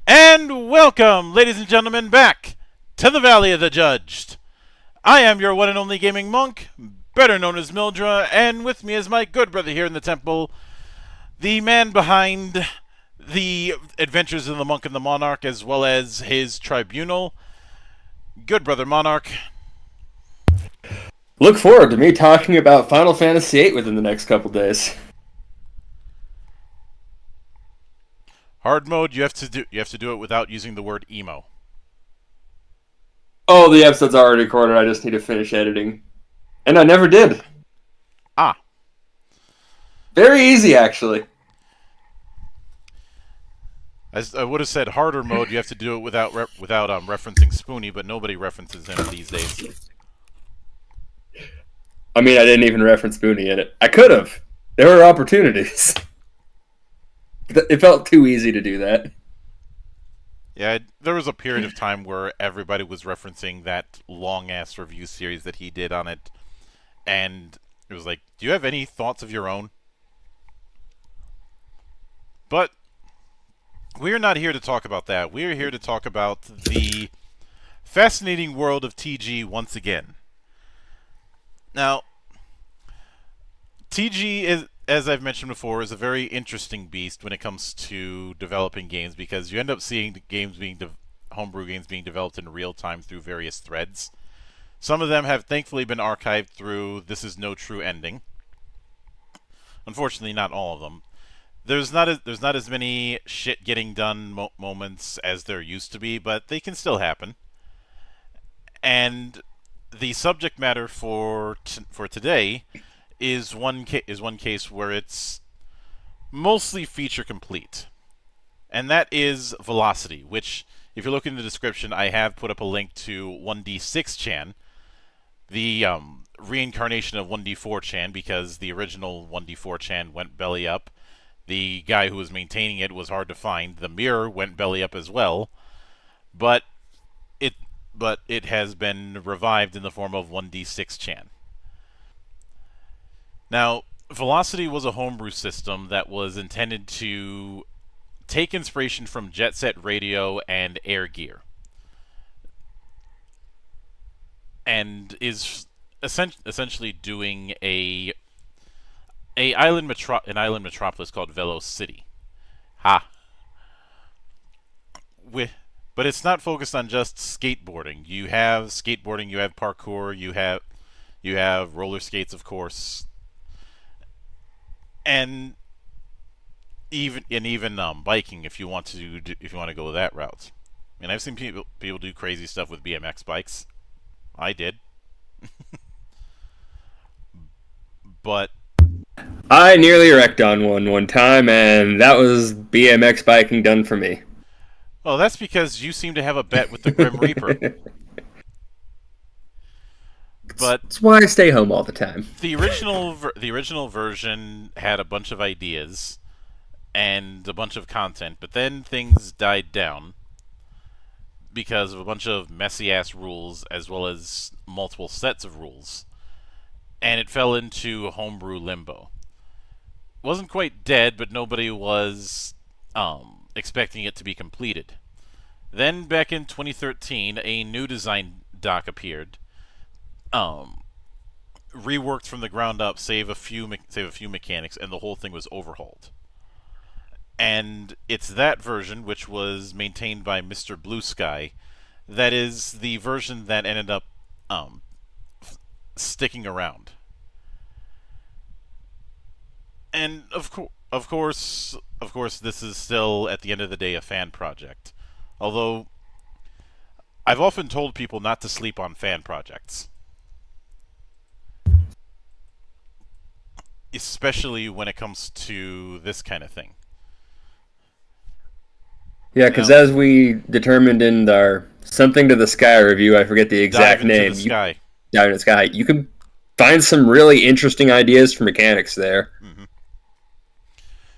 And welcome, ladies and gentlemen, back to the Valley of the Judged. I am your one and only gaming monk, better known as Mildra, and with me is my good brother here in the temple, the man behind the Adventures of the Monk and the Monarch, as well as his tribunal, good brother Monarch. Look forward to me talking about Final Fantasy VIII within the next couple days. Hard mode, you have to do it without using the word emo. Oh, the episode's already recorded. I just need to finish editing. And I never did. Ah. Very easy, actually. As I would have said harder mode, you have to do it without referencing Spoonie, but nobody references him these days. I mean, I didn't even reference Spoonie in it. I could have. There were opportunities. It felt too easy to do that. Yeah, there was a period of time where everybody was referencing that long-ass review series that he did on it, and it was like, do you have any thoughts of your own? But we're not here to talk about that. We're here to talk about the fascinating world of TG once again. Now, TG is, as I've mentioned before, is a very interesting beast when it comes to developing games, because you end up seeing the games homebrew games being developed in real time through various threads. Some of them have thankfully been archived through This Is No True Ending. Unfortunately, not all of them. There's not as many shit getting done moments as there used to be, but they can still happen. And the subject matter for today is one case where it's mostly feature complete, and that is VeloCITY, which, if you look in the description, I have put up a link to 1D6chan, the reincarnation of 1D4chan, because the original 1D4chan went belly up. The guy who was maintaining it was hard to find. The mirror went belly up as well, but it has been revived in the form of 1D6chan. Now, VeloCITY was a homebrew system that was intended to take inspiration from Jet Set Radio and Air Gear, and is essentially doing an island metropolis called VeloCITY. But it's not focused on just skateboarding. You have skateboarding, you have parkour, you have roller skates, of course. And even biking, if you want to go that route. I mean, I've seen people do crazy stuff with BMX bikes. I did, but I nearly wrecked on one time, and that was BMX biking done for me. Well, that's because you seem to have a bet with the Grim Reaper. But that's why I stay home all the time. The original version had a bunch of ideas and a bunch of content, but then things died down because of a bunch of messy-ass rules, as well as multiple sets of rules, and it fell into homebrew limbo. It wasn't quite dead, but nobody was expecting it to be completed. Then, back in 2013, a new design doc appeared. Reworked from the ground up, save a few mechanics, and the whole thing was overhauled. And it's that version, which was maintained by Mr. Blue Sky, that is the version that ended up sticking around. And of course, this is still, at the end of the day, a fan project. Although, I've often told people not to sleep on fan projects. Especially when it comes to this kind of thing. Yeah, because as we determined in our Something to the Sky review, I forget the exact name. Dive into the Sky. Dive into the Sky. You can find some really interesting ideas for mechanics there. Mm-hmm.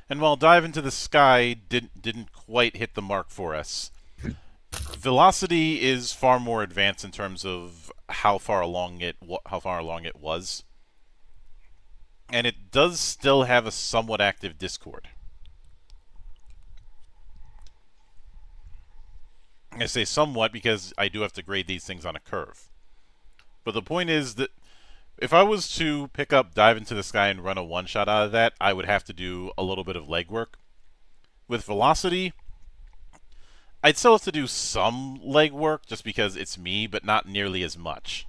And while Dive into the Sky didn't quite hit the mark for us, VeloCITY is far more advanced in terms of how far along it was. and it does still have a somewhat active Discord. I say somewhat because I do have to grade these things on a curve. But the point is that if I was to pick up Dive into the Sky and run a one-shot out of that, I would have to do a little bit of legwork. With VeloCITY, I'd still have to do some legwork just because it's me, but not nearly as much.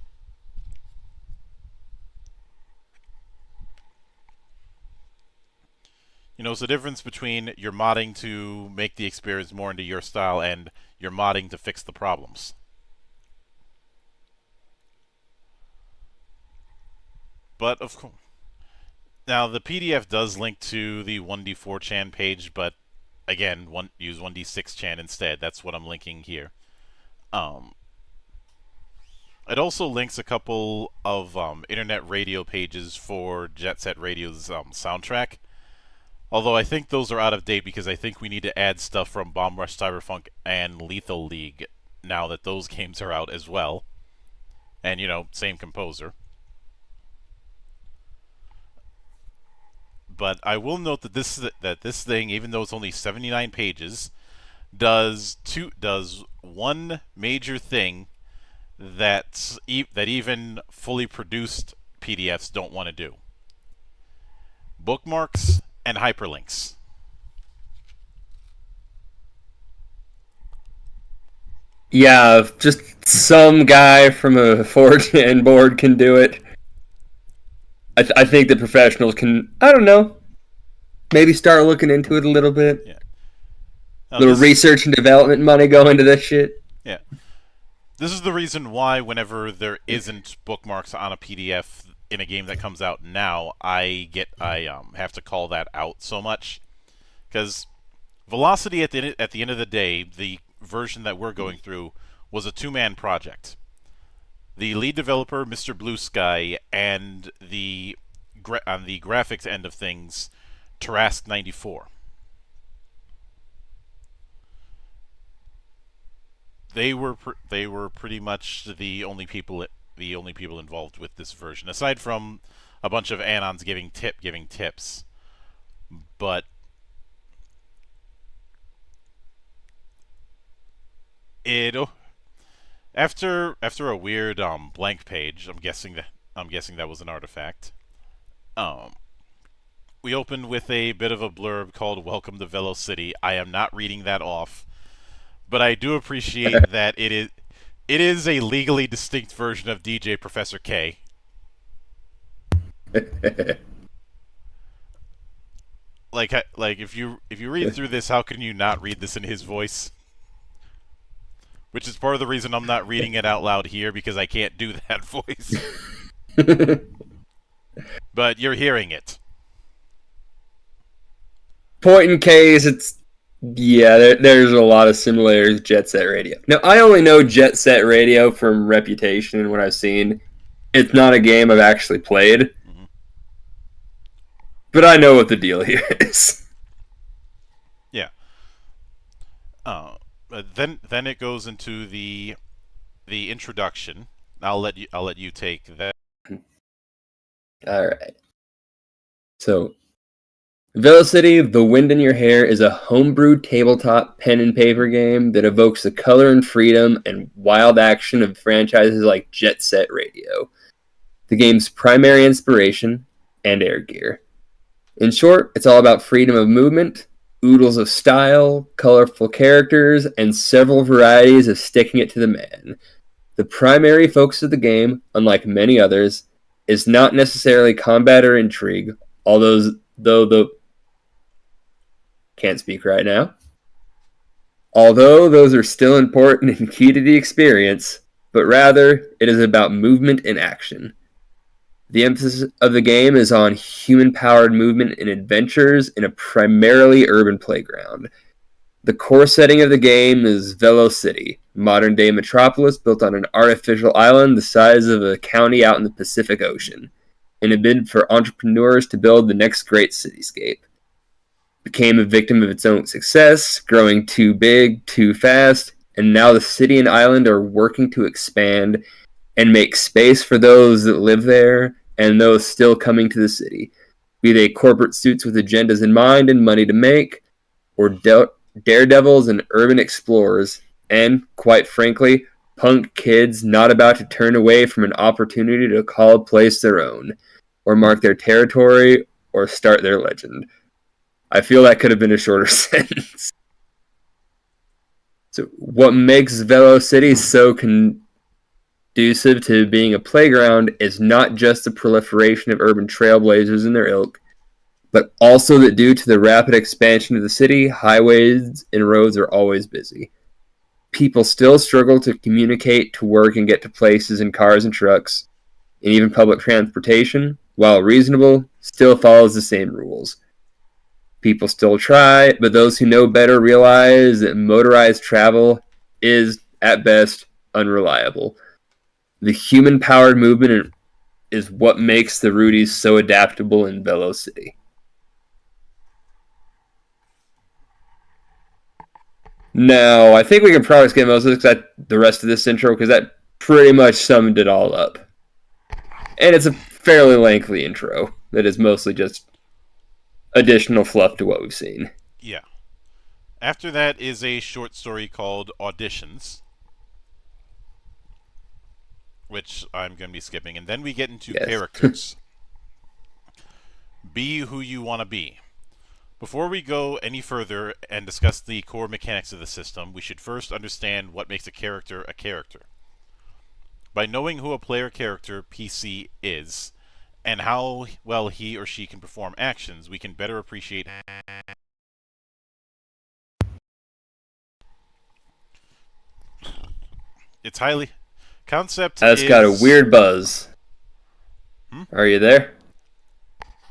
You know, it's the difference between you're modding to make the experience more into your style and you're modding to fix the problems. But of course, now the PDF does link to the 1D4 chan page, but again, use 1D6 chan instead. That's what I'm linking here. It also links a couple of internet radio pages for Jet Set Radio's soundtrack. Although I think those are out of date because I think we need to add stuff from Bomb Rush Cyberpunk and Lethal League now that those games are out as well. And, you know, same composer. But I will note that this thing, even though it's only 79 pages, does one major thing that even fully produced PDFs don't want to do. Bookmarks and hyperlinks. Yeah, just some guy from a 4chan board can do it. I think the professionals can, I don't know, maybe start looking into it a little bit. Yeah. Little research and development money go into this shit. Yeah. This is the reason why whenever there isn't bookmarks on a PDF in a game that comes out now, I have to call that out so much. Because VeloCITY at the end of the day, the version that we're going through was a two-man project. The lead developer, Mr. Blue Sky, and on the graphics end of things, Tarask94. They were pretty much the only people involved with this version, aside from a bunch of anons giving tips. But it after a weird blank page, I'm guessing that was an artifact. We opened with a bit of a blurb called "Welcome to VeloCITY." I am not reading that off, but I do appreciate that it is a legally distinct version of DJ Professor K. like if you read through this, how can you not read this in his voice? Which is part of the reason I'm not reading it out loud here, because I can't do that voice. But you're hearing it. Point in case, there's a lot of similarities with Jet Set Radio. Now, I only know Jet Set Radio from reputation and what I've seen. It's not a game I've actually played. Mm-hmm. But I know what the deal here is. Yeah. Then it goes into the introduction. I'll let you take that. All right. So, VeloCITY: The Wind in Your Hair is a homebrew tabletop pen and paper game that evokes the color and freedom and wild action of franchises like Jet Set Radio, the game's primary inspiration and air gear. In short, it's all about freedom of movement, oodles of style, colorful characters, and several varieties of sticking it to the man. The primary focus of the game, unlike many others, is not necessarily combat or intrigue, can't speak right now. Although those are still important and key to the experience, but rather it is about movement and action. The emphasis of the game is on human-powered movement and adventures in a primarily urban playground. The core setting of the game is VeloCITY, modern-day metropolis built on an artificial island the size of a county out in the Pacific Ocean, in a bid for entrepreneurs to build the next great cityscape. Became a victim of its own success, growing too big, too fast, and now the city and island are working to expand and make space for those that live there and those still coming to the city. be they corporate suits with agendas in mind and money to make, or daredevils and urban explorers, and, quite frankly, punk kids not about to turn away from an opportunity to call a place their own, or mark their territory, or start their legend. I feel that could have been a shorter sentence. So, what makes VeloCITY so conducive to being a playground is not just the proliferation of urban trailblazers and their ilk, but also that due to the rapid expansion of the city, highways and roads are always busy. People still struggle to communicate, to work, and get to places in cars and trucks, and even public transportation, while reasonable, still follows the same rules. People still try, but those who know better realize that motorized travel is, at best, unreliable. The human-powered movement is what makes the Rudies so adaptable in VeloCITY. No, I think we can probably skip most of the rest of this intro because that pretty much summed it all up. And it's a fairly lengthy intro that is mostly just additional fluff to what we've seen. Yeah. After that is a short story called Auditions, which I'm going to be skipping. And then we get into characters. Be who you want to be. Before we go any further and discuss the core mechanics of the system, we should first understand what makes a character a character. By knowing who a player character PC is, and how well he or she can perform actions, we can better appreciate its highly concept. That's got a weird buzz. Are you there?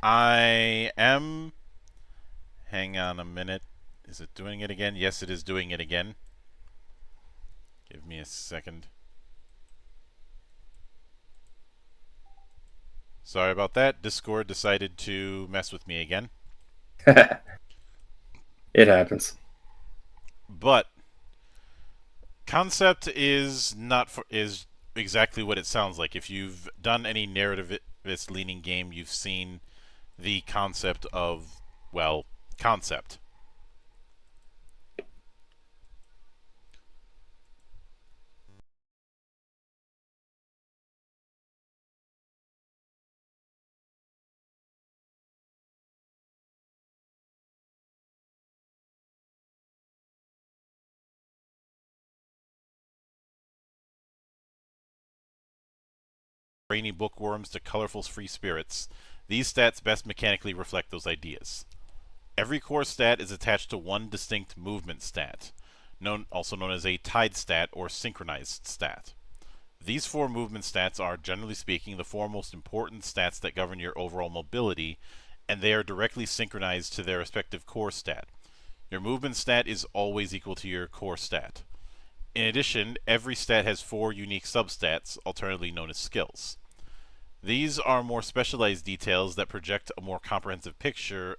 I am. Hang on a minute. Is it doing it again? Yes, it is doing it again. Give me a second. Sorry about that. Discord decided to mess with me again. It happens. But concept is exactly what it sounds like. If you've done any narrativist leaning game, you've seen the concept of, well, concept. Brainy bookworms to colorful free spirits, these stats best mechanically reflect those ideas. Every core stat is attached to one distinct movement stat, also known as a tied stat or synchronized stat. These four movement stats are, generally speaking, the four most important stats that govern your overall mobility, and they are directly synchronized to their respective core stat. Your movement stat is always equal to your core stat. In addition, every stat has four unique substats, alternatively known as skills. These are more specialized details that project a more comprehensive picture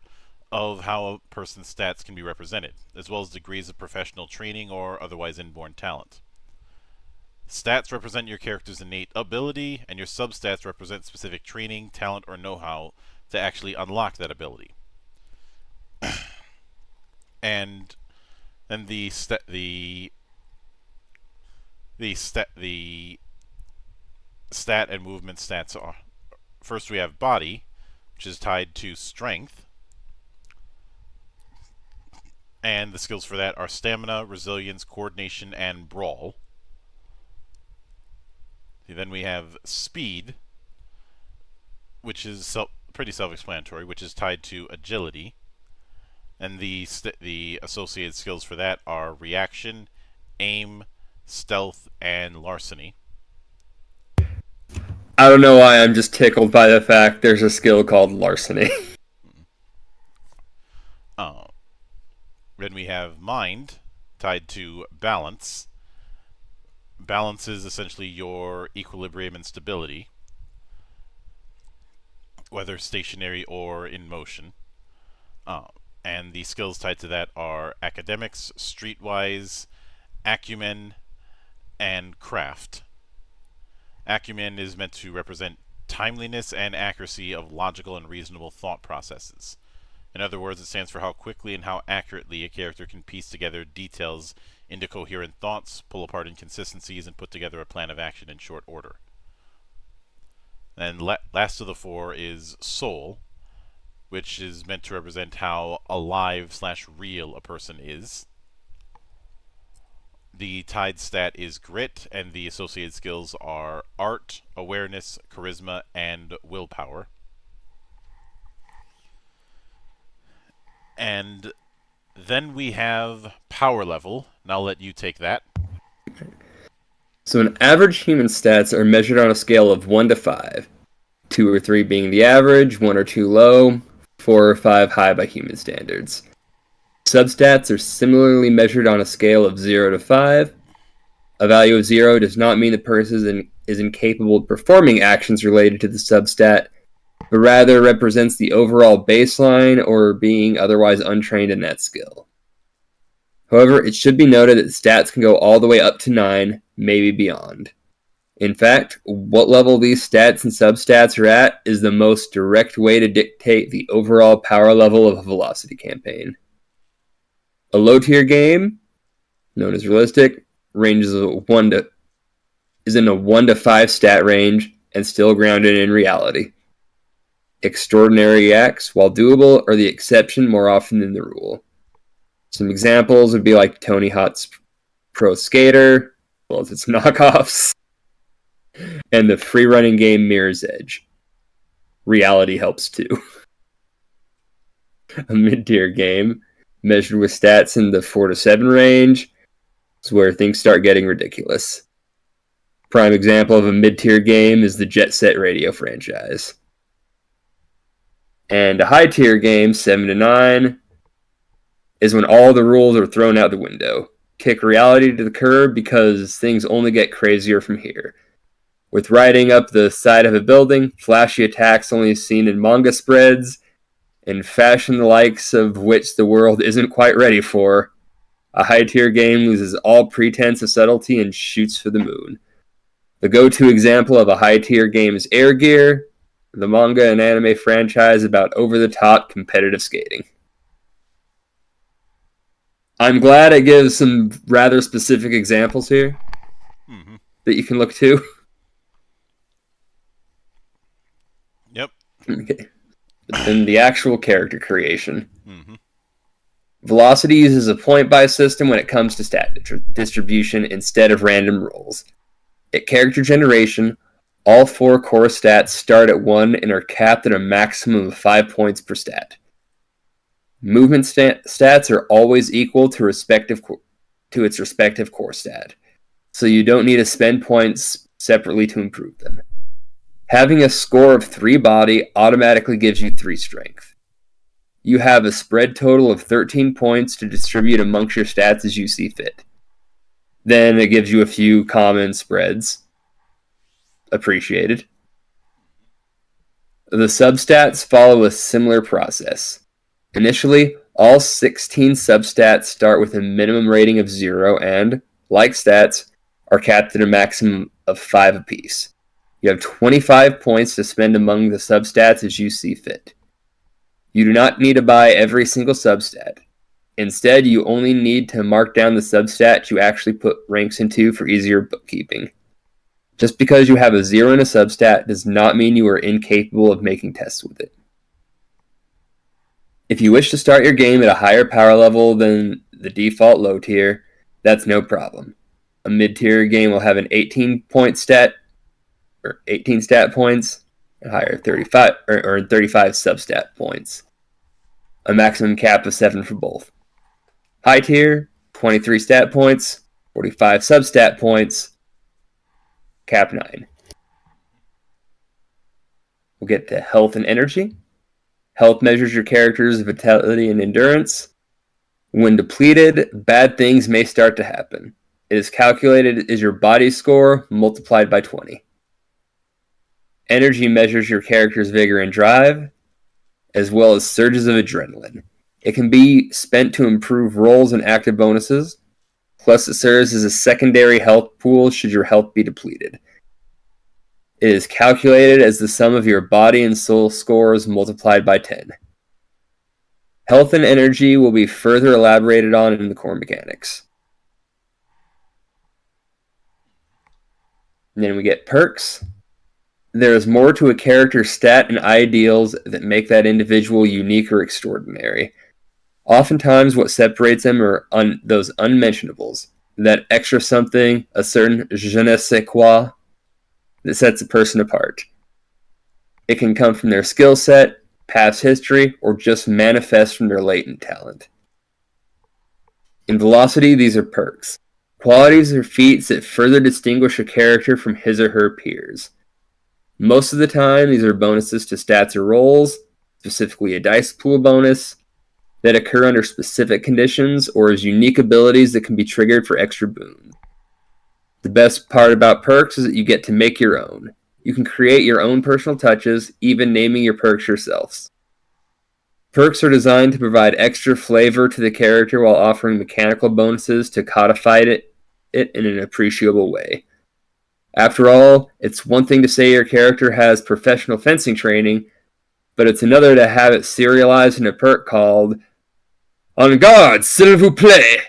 of how a person's stats can be represented, as well as degrees of professional training or otherwise inborn talent. Stats represent your character's innate ability, and your substats represent specific training, talent, or know-how to actually unlock that ability. And then the stat and movement stats are: first we have body, which is tied to strength, and the skills for that are stamina, resilience, coordination, and brawl. Then we have speed, which is pretty self-explanatory, which is tied to agility, and the associated skills for that are reaction, aim, stealth, and larceny. I don't know why I'm just tickled by the fact there's a skill called larceny. Then we have mind, tied to balance. Balance is essentially your equilibrium and stability, whether stationary or in motion. And the skills tied to that are academics, streetwise, acumen, and craft. Acumen is meant to represent timeliness and accuracy of logical and reasonable thought processes. In other words, it stands for how quickly and how accurately a character can piece together details into coherent thoughts, pull apart inconsistencies, and put together a plan of action in short order. And last of the four is soul, which is meant to represent how alive/real a person is. The tied stat is grit, and the associated skills are art, awareness, charisma, and willpower. And then we have power level. And I'll let you take that. So an average human stats are measured on a scale of 1 to 5. 2 or 3 being the average, 1 or 2 low, 4 or 5 high by human standards. Substats are similarly measured on a scale of 0 to 5. A value of 0 does not mean the person is incapable of performing actions related to the substat, but rather represents the overall baseline or being otherwise untrained in that skill. However, it should be noted that stats can go all the way up to 9, maybe beyond. In fact, what level these stats and substats are at is the most direct way to dictate the overall power level of a VeloCITY campaign. A low-tier game, known as realistic, ranges is in a 1 to 5 stat range and still grounded in reality. Extraordinary acts, while doable, are the exception more often than the rule. Some examples would be like Tony Hawk's Pro Skater, well as its knockoffs, and the free-running game Mirror's Edge. Reality helps too. A mid-tier game, measured with stats in the 4 to 7 range, is where things start getting ridiculous. Prime example of a mid-tier game is the Jet Set Radio franchise. And a high-tier game, 7 to 9, is when all the rules are thrown out the window. Kick reality to the curb because things only get crazier from here. With riding up the side of a building, flashy attacks only seen in manga spreads, and fashion the likes of which the world isn't quite ready for, a high-tier game loses all pretense of subtlety and shoots for the moon. The go-to example of a high-tier game is Air Gear, the manga and anime franchise about over-the-top competitive skating. I'm glad it gives some rather specific examples here that you can look to. Yep. Okay. But then the actual character creation. VeloCITY uses a point-buy system when it comes to stat distribution instead of random rolls. At character generation, all 4 core stats start at 1 and are capped at a maximum of 5 points per stat. Movement stats are always equal to its respective core stat, so you don't need to spend points separately to improve them. Having a score of 3 body automatically gives you 3 strength. You have a spread total of 13 points to distribute amongst your stats as you see fit. Then it gives you a few common spreads. Appreciated. The substats follow a similar process. Initially, all 16 substats start with a minimum rating of 0 and, like stats, are capped at a maximum of 5 apiece. You have 25 points to spend among the substats as you see fit. You do not need to buy every single substat. Instead, you only need to mark down the substat you actually put ranks into for easier bookkeeping. Just because you have a 0 in a substat does not mean you are incapable of making tests with it. If you wish to start your game at a higher power level than the default low tier, that's no problem. A mid-tier game will have an 18 stat points, and higher 35 or 35 substat points. A maximum cap of 7 for both. High tier, 23 stat points, 45 substat points, cap 9. We'll get to health and energy. Health measures your character's vitality and endurance. When depleted, bad things may start to happen. It is calculated as your body score multiplied by 20. Energy measures your character's vigor and drive, as well as surges of adrenaline. It can be spent to improve rolls and active bonuses, plus it serves as a secondary health pool should your health be depleted. It is calculated as the sum of your body and soul scores multiplied by 10. Health and energy will be further elaborated on in the core mechanics. And then we get perks. There is more to a character's stat and ideals that make that individual unique or extraordinary. Oftentimes, what separates them are those unmentionables, that extra something, a certain je ne sais quoi, that sets a person apart. It can come from their skill set, past history, or just manifest from their latent talent. In VeloCITY, these are perks. Qualities or feats that further distinguish a character from his or her peers. Most of the time, these are bonuses to stats or rolls, specifically a dice pool bonus, that occur under specific conditions, or as unique abilities that can be triggered for extra boons. The best part about perks is that you get to make your own. You can create your own personal touches, even naming your perks yourselves. Perks are designed to provide extra flavor to the character while offering mechanical bonuses to codify it in an appreciable way. After all, it's one thing to say your character has professional fencing training, but it's another to have it serialized in a perk called En garde, s'il vous plaît!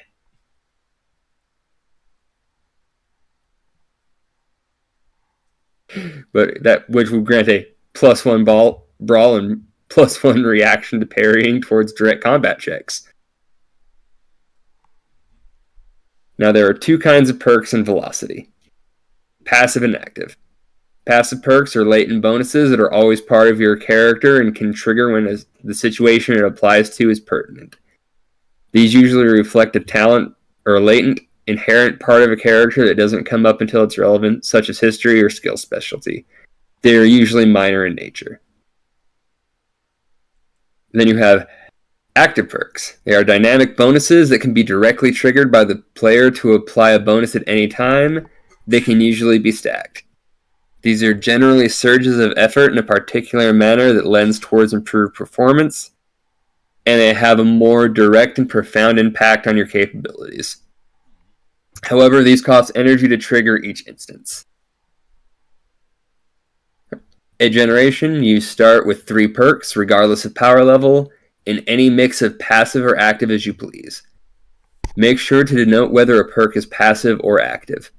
But that which will grant a +1 brawl and +1 reaction to parrying towards direct combat checks. Now there are two kinds of perks in VeloCITY. Passive and active. Passive perks are latent bonuses that are always part of your character and can trigger when the situation it applies to is pertinent. These usually reflect a talent or a latent, inherent part of a character that doesn't come up until it's relevant, such as history or skill specialty. They are usually minor in nature. Then you have active perks. They are dynamic bonuses that can be directly triggered by the player to apply a bonus at any time. They can usually be stacked. These are generally surges of effort in a particular manner that lends towards improved performance, and they have a more direct and profound impact on your capabilities. However, these cost energy to trigger each instance. At generation, you start with 3 perks, regardless of power level, in any mix of passive or active as you please. Make sure to denote whether a perk is passive or active.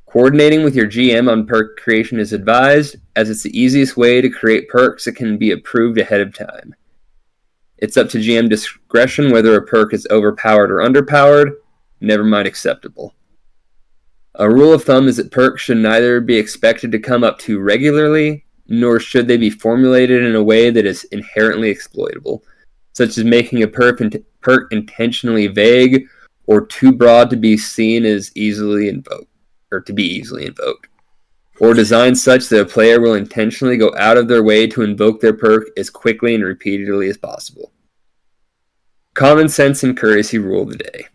Coordinating with your GM on perk creation is advised, as it's the easiest way to create perks that can be approved ahead of time. It's up to GM discretion whether a perk is overpowered or underpowered, never mind acceptable. A rule of thumb is that perks should neither be expected to come up too regularly, nor should they be formulated in a way that is inherently exploitable, such as making a perk intentionally vague or too broad to be seen as easily invoked, or designed such that a player will intentionally go out of their way to invoke their perk as quickly and repeatedly as possible. Common sense and courtesy rule the day.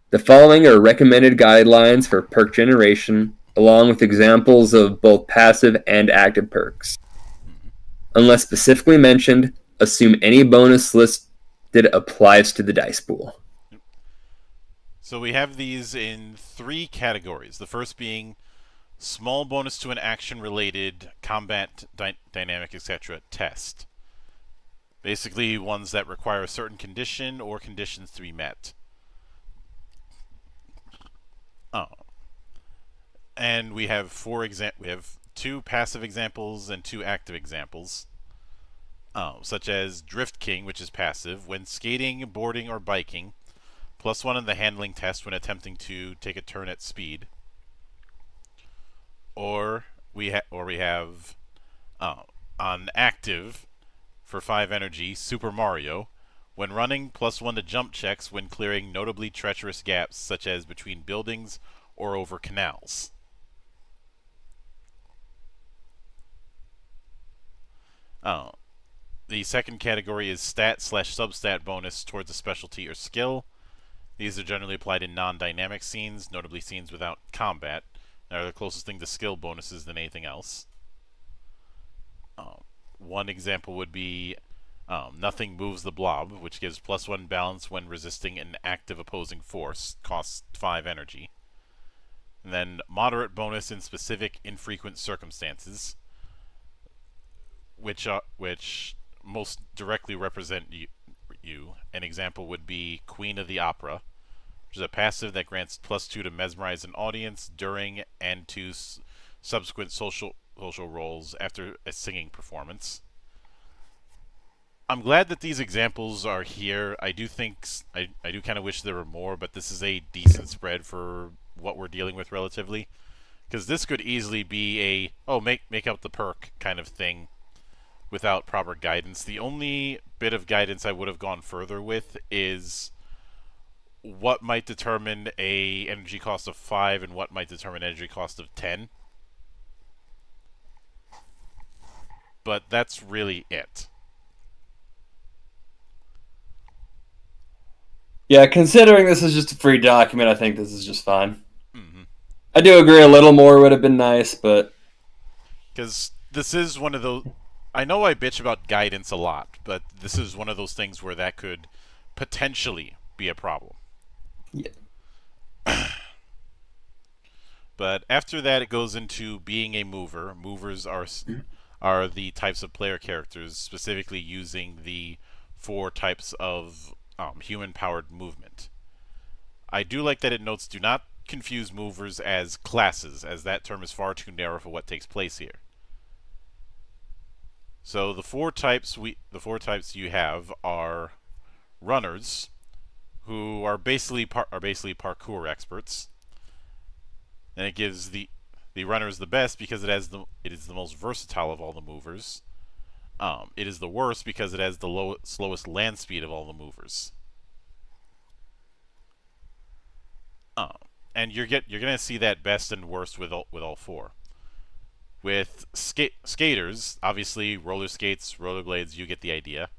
The following are recommended guidelines for perk generation, along with examples of both passive and active perks. Unless specifically mentioned, assume any bonus listed applies to the dice pool. So we have these in 3 categories. The first being small bonus to an action-related combat, dynamic, etc. test. Basically, ones that require a certain condition or conditions to be met. And we have 2 passive examples and 2 active examples. Such as Drift King, which is passive. When skating, boarding, or biking, +1 in the handling test when attempting to take a turn at speed. Or we have on active for 5 energy, Super Mario. When running, +1 to jump checks when clearing notably treacherous gaps, such as between buildings or over canals. The second category is stat/substat bonus towards a specialty or skill. These are generally applied in non-dynamic scenes, notably scenes without combat. They're the closest thing to skill bonuses than anything else. One example would be Nothing Moves the Blob, which gives +1 balance when resisting an active opposing force, costs 5 energy. And then moderate bonus in specific infrequent circumstances, which most directly represent you. An example would be Queen of the Opera, which is a passive that grants +2 to mesmerize an audience during and to subsequent social roles after a singing performance. I'm glad that these examples are here. I do think I do kind of wish there were more, but this is a decent spread for what we're dealing with relatively. Because this could easily be a make out the perk kind of thing without proper guidance. The only bit of guidance I would have gone further with is what might determine a energy cost of 5 and what might determine energy cost of 10. But that's really it. Yeah, considering this is just a free document, I think this is just fine. Mm-hmm. I do agree a little more would have been nice, but Because this is one of those. I know I bitch about guidance a lot, but this is one of those things where that could potentially be a problem. yeah. But after that, it goes into being a mover. Movers are the types of player characters, specifically using the 4 types of human-powered movement. I do like that it notes do not confuse movers as classes, as that term is far too narrow for what takes place here. So the four types you have are runners, who are basically parkour experts. And it gives the runners the best because it is the most versatile of all the movers. It is the worst because it has the slowest land speed of all the movers. And you're gonna see that best and worst with all 4. With skaters, obviously roller skates, rollerblades, you get the idea.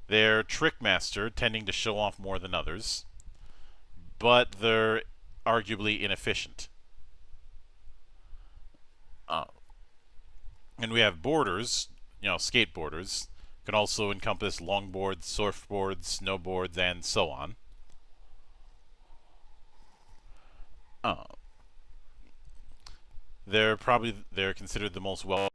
They're trickmaster, tending to show off more than others, but they're arguably inefficient. And we have boarders, skateboarders, can also encompass longboards, surfboards, snowboards, and so on. They're considered the most well.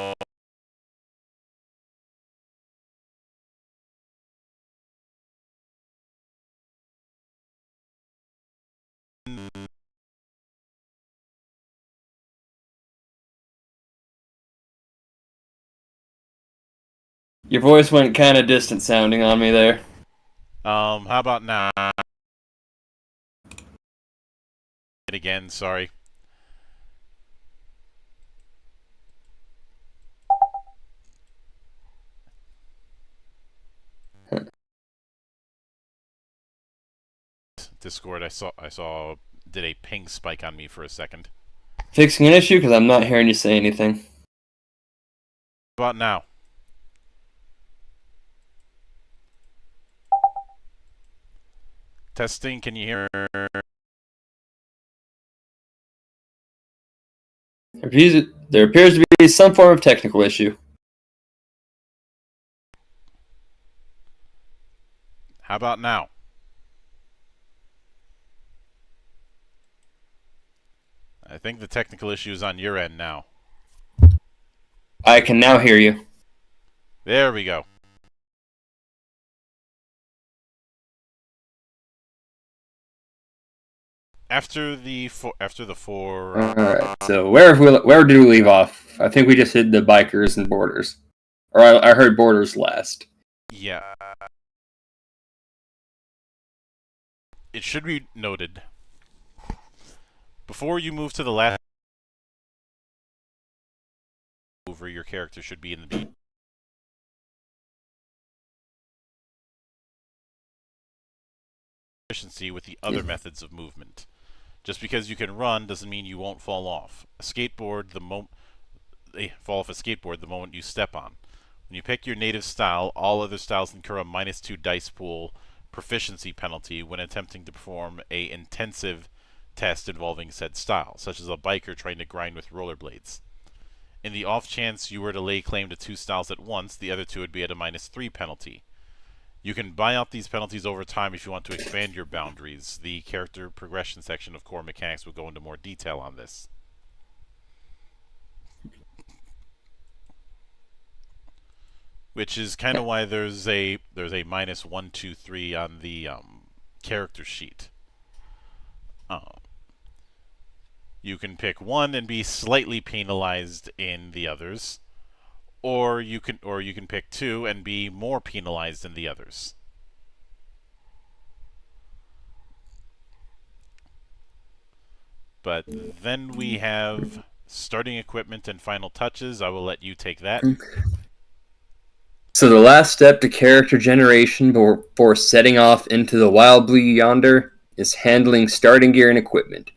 Your voice went kind of distant sounding on me there. How about now? Again, sorry. Discord, I saw did a ping spike on me for a second. Fixing an issue because I'm not hearing you say anything. How about now? Testing, can you hear? There appears to be some form of technical issue. How about now? I think the technical issue is on your end now. I can now hear you. There we go. After the four. All right. So where did we leave off? I think we just hit the bikers and borders, or I heard borders last. Yeah. It should be noted before you move to the last mover, your character should be in the beat. Efficiency with the other methods of movement. Just because you can run doesn't mean you won't fall off. A skateboard, fall off a skateboard the moment you step on. When you pick your native style, all other styles incur a -2 dice pool proficiency penalty when attempting to perform a intensive test involving said style, such as a biker trying to grind with rollerblades. In the off chance you were to lay claim to 2 styles at once, the other 2 would be at a -3 penalty. You can buy out these penalties over time if you want to expand your boundaries. The character progression section of core mechanics will go into more detail on this. Which is kind of why there's a minus 1, 2, 3 on the character sheet. You can pick one and be slightly penalized in the others, or you can pick two and be more penalized in the others. But then we have starting equipment and final touches. I will let you take that. So the last step to character generation before setting off into the wild blue yonder is handling starting gear and equipment.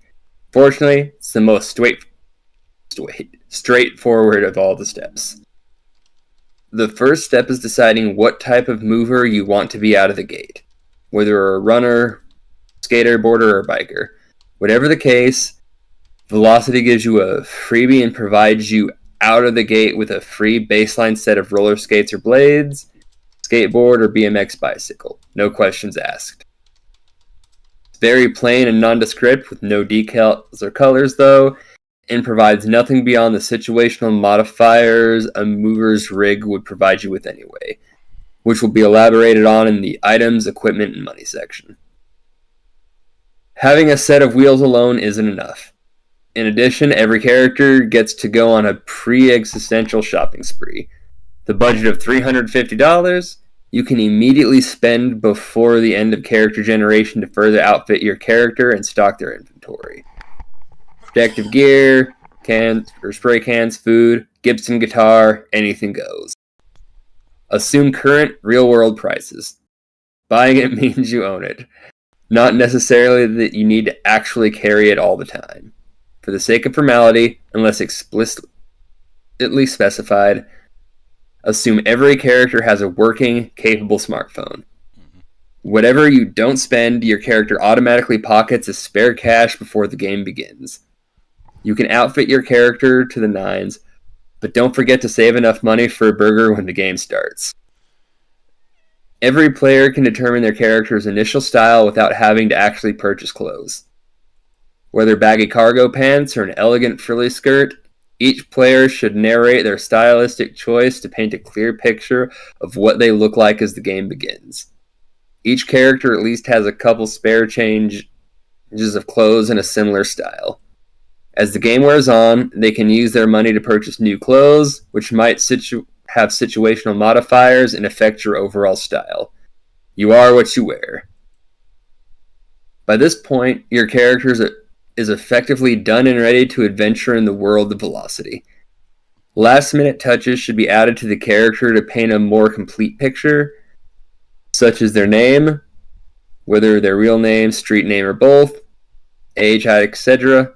Fortunately, it's the most straightforward of all the steps. The first step is deciding what type of mover you want to be out of the gate, whether you're a runner, skater, boarder, or biker. Whatever the case, VeloCITY gives you a freebie and provides you out of the gate with a free baseline set of roller skates or blades, skateboard, or BMX bicycle. No questions asked. It's very plain and nondescript with no decals or colors, though, and provides nothing beyond the situational modifiers a mover's rig would provide you with anyway, which will be elaborated on in the items, equipment, and money section. Having a set of wheels alone isn't enough. In addition, every character gets to go on a pre-existential shopping spree. The budget of $350 you can immediately spend before the end of character generation to further outfit your character and stock their inventory. Protective gear, cans or spray cans, food, Gibson guitar, anything goes. Assume current real-world prices. Buying it means you own it, not necessarily that you need to actually carry it all the time. For the sake of formality, unless explicitly specified, assume every character has a working, capable smartphone. Whatever you don't spend, your character automatically pockets as spare cash before the game begins. You can outfit your character to the nines, but don't forget to save enough money for a burger when the game starts. Every player can determine their character's initial style without having to actually purchase clothes. Whether baggy cargo pants or an elegant frilly skirt, each player should narrate their stylistic choice to paint a clear picture of what they look like as the game begins. Each character at least has a couple spare changes of clothes in a similar style. As the game wears on, they can use their money to purchase new clothes, which might have situational modifiers and affect your overall style. You are what you wear. By this point, your character is effectively done and ready to adventure in the world of VeloCITY. Last-minute touches should be added to the character to paint a more complete picture, such as their name, whether their real name, street name, or both, age, height, etc.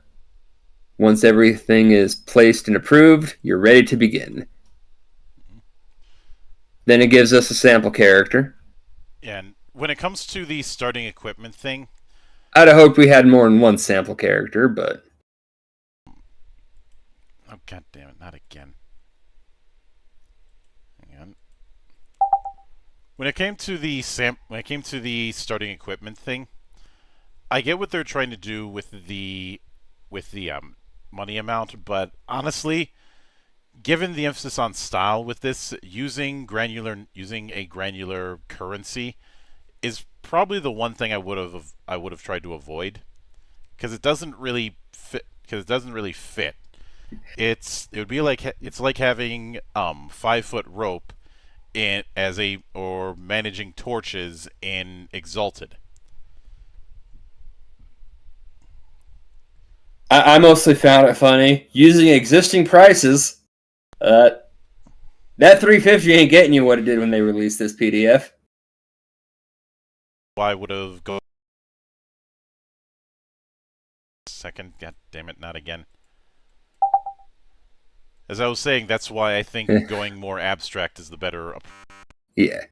Once everything is placed and approved, you're ready to begin. Then it gives us a sample character. And when it comes to the starting equipment thing, I'd have hoped we had more than one sample character, but oh god damn it, not again. Hang on. When it came to the starting equipment thing, I get what they're trying to do with the money amount, but honestly, given the emphasis on style with this, using a granular currency is probably the one thing I would have tried to avoid, because it doesn't really fit. It would be like it's like having 5 foot rope or managing torches in Exalted. I mostly found it funny using existing prices. That $350 ain't getting you what it did when they released this PDF. I would have go second. God damn it, not again. As I was saying, that's why I think going more abstract is the better approach. Yeah.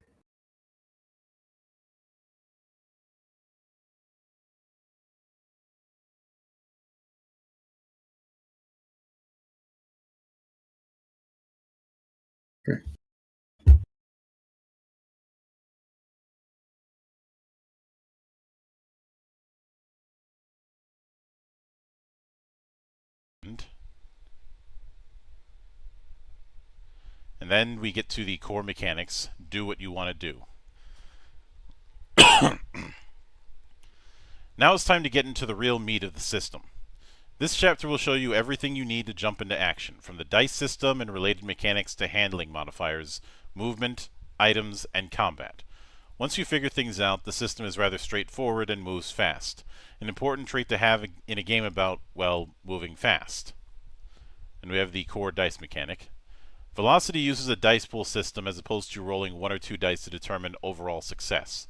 And then we get to the core mechanics. Do what you want to do. Now it's time to get into the real meat of the system. This chapter will show you everything you need to jump into action, from the dice system and related mechanics to handling modifiers, movement, items, and combat. Once you figure things out, the system is rather straightforward and moves fast. An important trait to have in a game about, well, moving fast. And we have the core dice mechanic. VeloCITY uses a dice pool system as opposed to rolling 1 or 2 dice to determine overall success.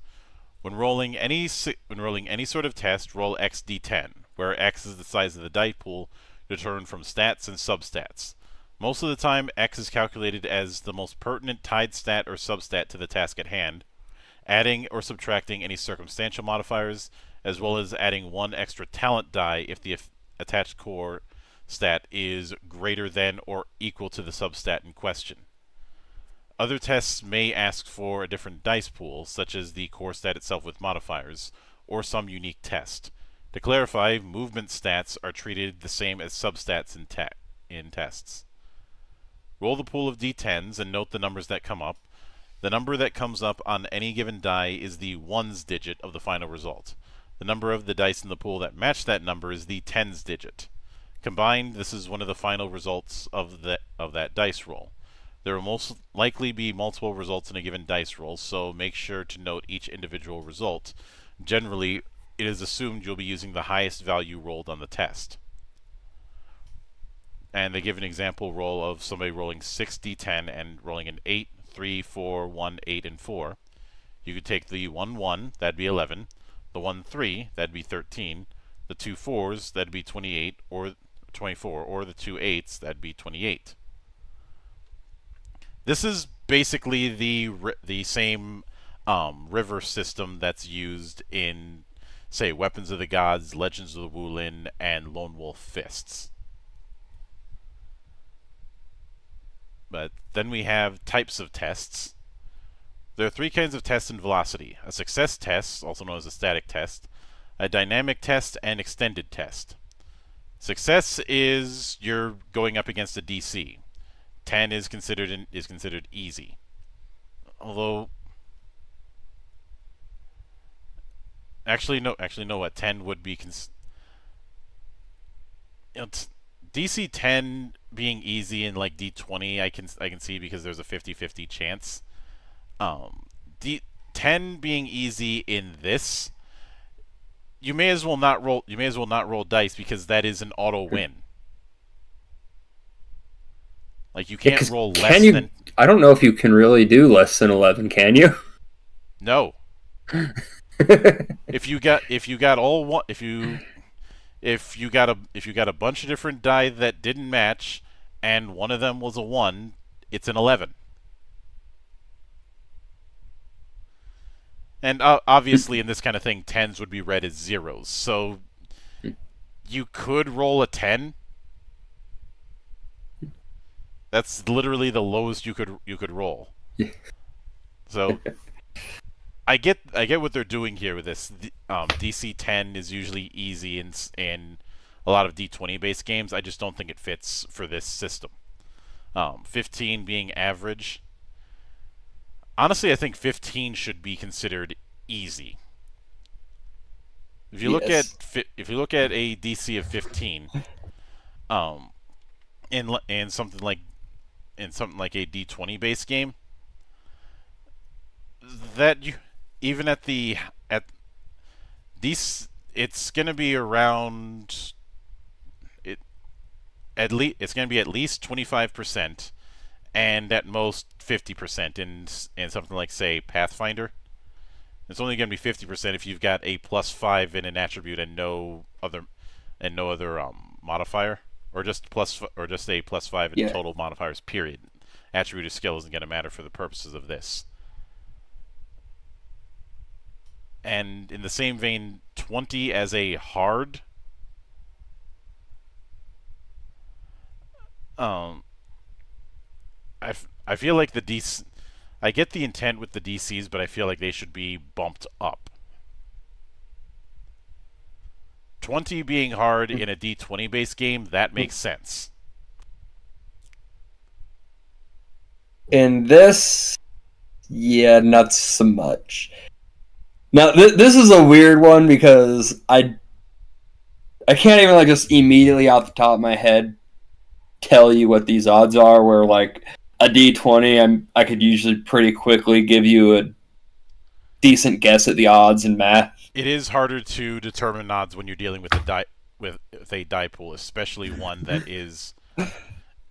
When rolling any sort of test, roll XD10, where X is the size of the die pool determined from stats and substats. Most of the time, X is calculated as the most pertinent tied stat or substat to the task at hand, adding or subtracting any circumstantial modifiers, as well as adding 1 extra talent die if the attached core stat is greater than or equal to the substat in question. Other tests may ask for a different dice pool, such as the core stat itself with modifiers, or some unique test. To clarify, movement stats are treated the same as substats in tests. Roll the pool of d10s and note the numbers that come up. The number that comes up on any given die is the ones digit of the final result. The number of the dice in the pool that match that number is the tens digit. Combined, this is one of the final results of that dice roll. There will most likely be multiple results in a given dice roll, so make sure to note each individual result. Generally, it is assumed you'll be using the highest value rolled on the test. And they give an example roll of somebody rolling 6d10 and rolling an 8, 3, 4, 1, 8, and 4. You could take the 1, 1, that'd be 11, the 1, 3, that'd be 13, the 2 4s, that'd be 28, or 24, or the 2 8s, that'd be 28. This is basically the same river system that's used in, say, Weapons of the Gods, Legends of the Wulin, and Lone Wolf Fists. But then we have types of tests. There are 3 kinds of tests in VeloCITY: a success test, also known as a static test, a dynamic test, and extended test. Success is you're going up against a DC. 10 is considered easy. Although actually no, what 10 would be DC 10 being easy in like D20 I can see, because there's a 50-50 chance. D10 being easy in this, you may as well not roll dice, because that is an auto win. Like, you can't roll less than... I don't know if you can really do less than 11, can you? No. if you got a bunch of different die that didn't match, and one of them was a 1, it's an 11. And obviously, in this kind of thing, 10s would be read as 0s. So you could roll a 10. That's literally the lowest you could roll. So I get what they're doing here with this. DC 10 is usually easy in a lot of D20 based games. I just don't think it fits for this system. 15 being average. Honestly, I think 15 should be considered easy. If you look at a DC of 15, in something like a D20 based game, that you even at these, it's gonna be around it's gonna be at least 25%, and at most 50% in something like, say, Pathfinder. It's only going to be 50% if you've got a +5 in an attribute and no other modifier, or just a +5 in total modifiers. Period. Attribute or skill isn't going to matter for the purposes of this. And in the same vein, 20 as a hard. I feel like the DC... I get the intent with the DCs, but I feel like they should be bumped up. 20 being hard in a D20 based game, that makes sense. In this, yeah, not so much. Now, this is a weird one because I can't even like just immediately off the top of my head tell you what these odds are. Where like a D20, I could usually pretty quickly give you a decent guess at the odds in math. It is harder to determine odds when you're dealing with a die pool, especially one that is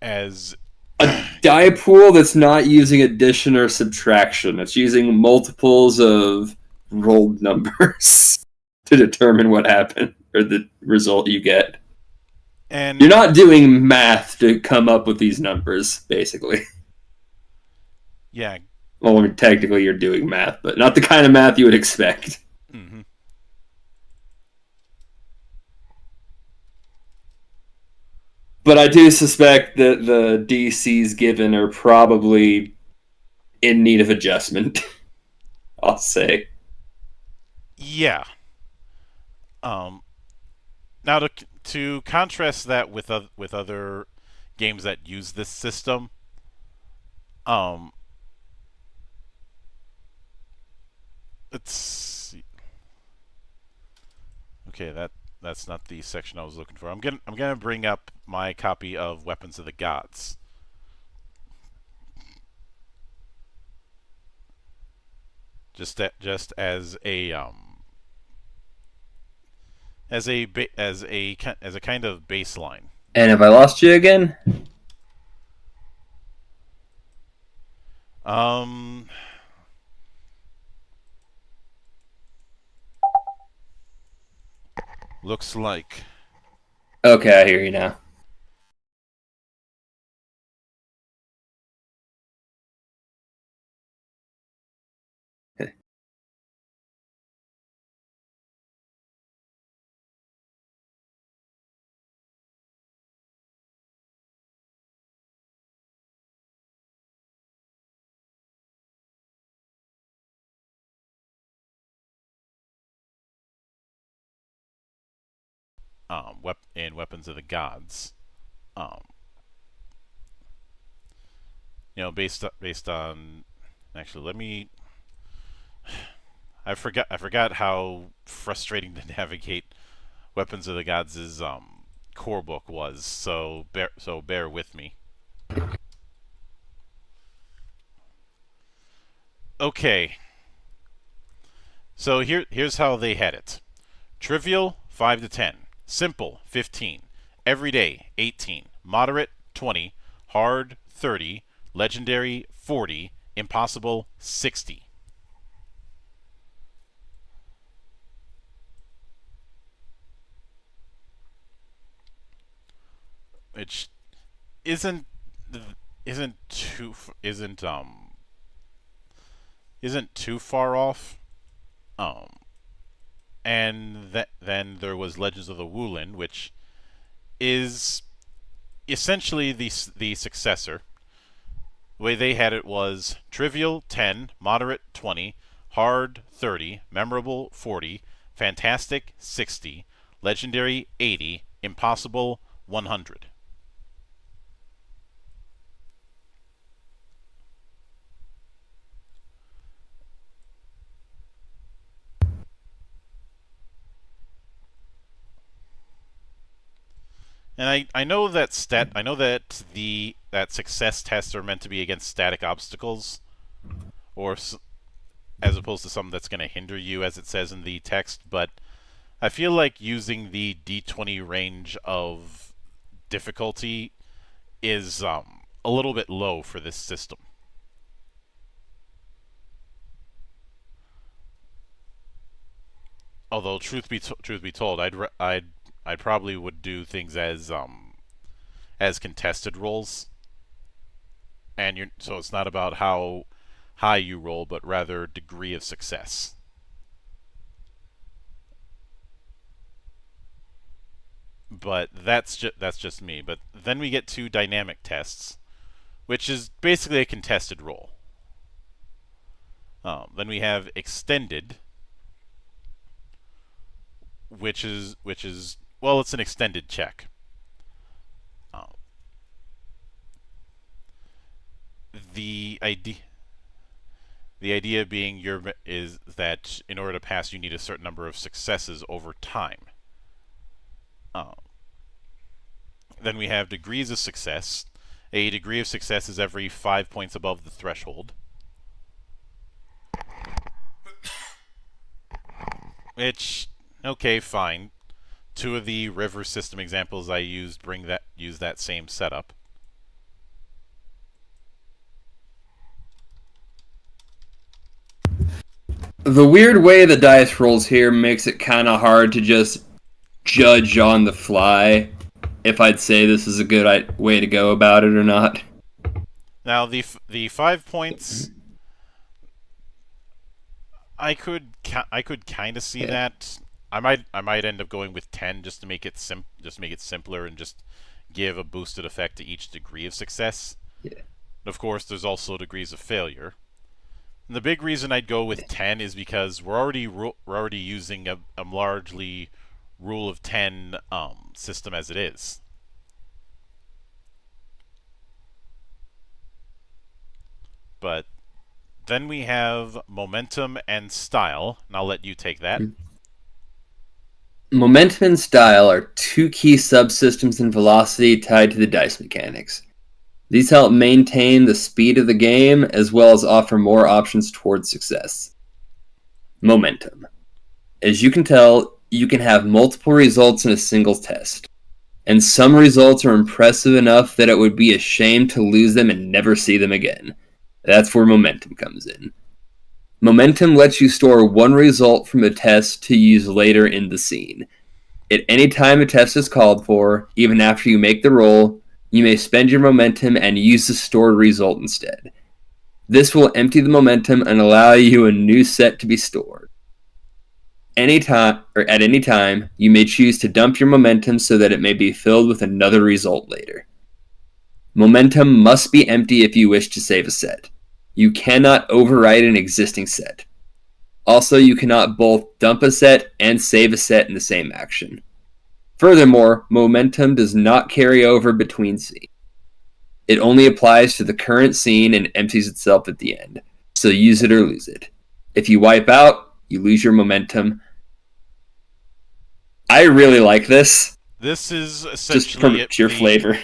as A die pool that's not using addition or subtraction. It's using multiples of rolled numbers to determine what happened or the result you get. You're and not doing math to come up with these numbers, basically. yeah. Well, I mean, technically you're doing math, but not the kind of math you would expect. Hmm. But I do suspect that the DCs given are probably in need of adjustment. I'll say. Yeah. Um, Now to contrast that with other games that use this system, um, it's okay. That's not the section I was looking for. I'm gonna bring up my copy of Weapons of the Gods. Just as a kind of baseline. And have I lost you again? Um, Looks like. Okay, I hear you now. In Weapons of the Gods. Um, based on. Actually, let me. I forgot how frustrating to navigate Weapons of the Gods' core book was. So bear with me. Okay. So here's how they had it. Trivial 5 to 10. Simple 15. Everyday 18. Moderate 20. Hard 30. Legendary 40. Impossible 60. Which isn't isn't too isn't too far off. Um and then there was Legends of the Wulin, which is essentially the successor. The way they had it was trivial 10, moderate 20, hard 30, memorable 40, fantastic 60, legendary 80, impossible 100. And I know that success tests are meant to be against static obstacles, or as opposed to something that's going to hinder you, as it says in the text. But I feel like using the D20 range of difficulty is a little bit low for this system. Although truth be told, I'd probably would do things as contested rolls, and so it's not about how high you roll, but rather degree of success. But that's just me. But then we get to dynamic tests, which is basically a contested roll. Then we have extended, which is well, it's an extended check. Uh, the idea the idea being is that in order to pass, you need a certain number of successes over time. Uh, then we have degrees of success. A degree of success is every 5 points above the threshold. Which, okay, fine. Two of the river system examples I used use that same setup. The weird way the dice rolls here makes it kind of hard to just judge on the fly if I'd say this is a good way to go about it or not. Now the 5 points, I could kind of see that. I might end up going with 10 just to make it simpler and just give a boosted effect to each degree of success. Yeah. And of course, there's also degrees of failure. And the big reason I'd go with 10 is because we're already using a largely rule of 10 system as it is. But then we have momentum and style, and I'll let you take that. Momentum and style are two key subsystems in VeloCITY tied to the dice mechanics. These help maintain the speed of the game as well as offer more options towards success. Momentum. As you can tell, you can have multiple results in a single test, and some results are impressive enough that it would be a shame to lose them and never see them again. That's where momentum comes in. Momentum lets you store one result from a test to use later in the scene. At any time a test is called for, even after you make the roll, you may spend your momentum and use the stored result instead. This will empty the momentum and allow you a new set to be stored. At any time, you may choose to dump your momentum so that it may be filled with another result later. Momentum must be empty if you wish to save a set. You cannot overwrite an existing set. Also, you cannot both dump a set and save a set in the same action. Furthermore, momentum does not carry over between scenes. It only applies to the current scene and empties itself at the end, so use it or lose it. If you wipe out, you lose your momentum. I really like this. This is essentially just from pure flavor.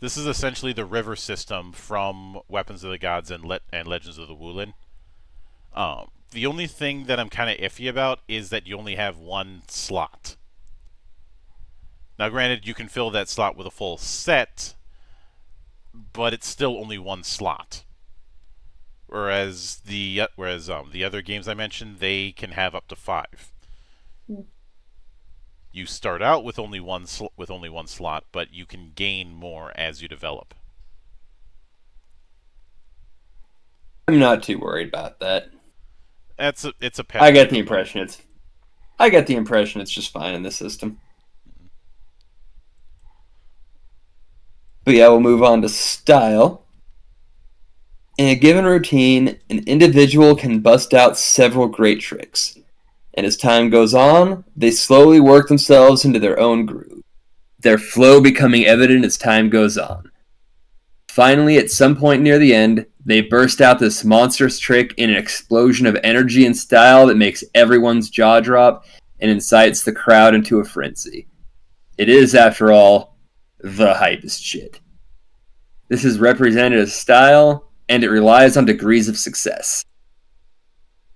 This is essentially the river system from Weapons of the Gods and Legends of the Wulin. The only thing that I'm kind of iffy about is that you only have one slot. Now, granted, you can fill that slot with a full set, but it's still only one slot. Whereas the other games I mentioned, they can have up to 5. You start out with only one slot, but you can gain more as you develop. I'm not too worried about that. It's a pet. I get the impression it's just fine in this system. But yeah, we'll move on to style. In a given routine, an individual can bust out several great tricks. And as time goes on, they slowly work themselves into their own groove, their flow becoming evident as time goes on. Finally, at some point near the end, they burst out this monstrous trick in an explosion of energy and style that makes everyone's jaw drop and incites the crowd into a frenzy. It is, after all, the hypest shit. This is represented as style, and it relies on degrees of success.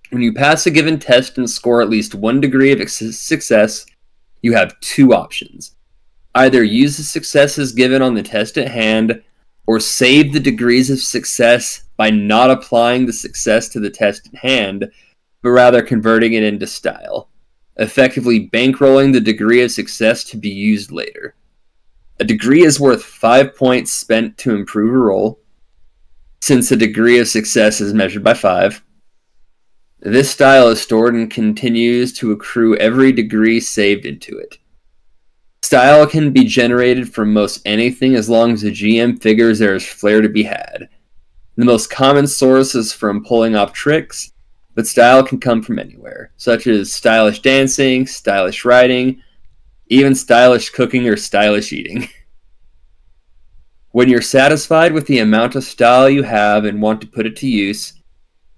When you pass a given test and score at least one degree of success, you have two options. Either use the successes given on the test at hand, or save the degrees of success by not applying the success to the test at hand, but rather converting it into style, effectively bankrolling the degree of success to be used later. A degree is worth 5 points spent to improve a roll, since the degree of success is measured by 5. This style is stored and continues to accrue every degree saved into it. Style can be generated from most anything as long as the GM figures there is flair to be had. The most common source is from pulling off tricks, but style can come from anywhere, such as stylish dancing, stylish writing, even stylish cooking or stylish eating. When you're satisfied with the amount of style you have and want to put it to use,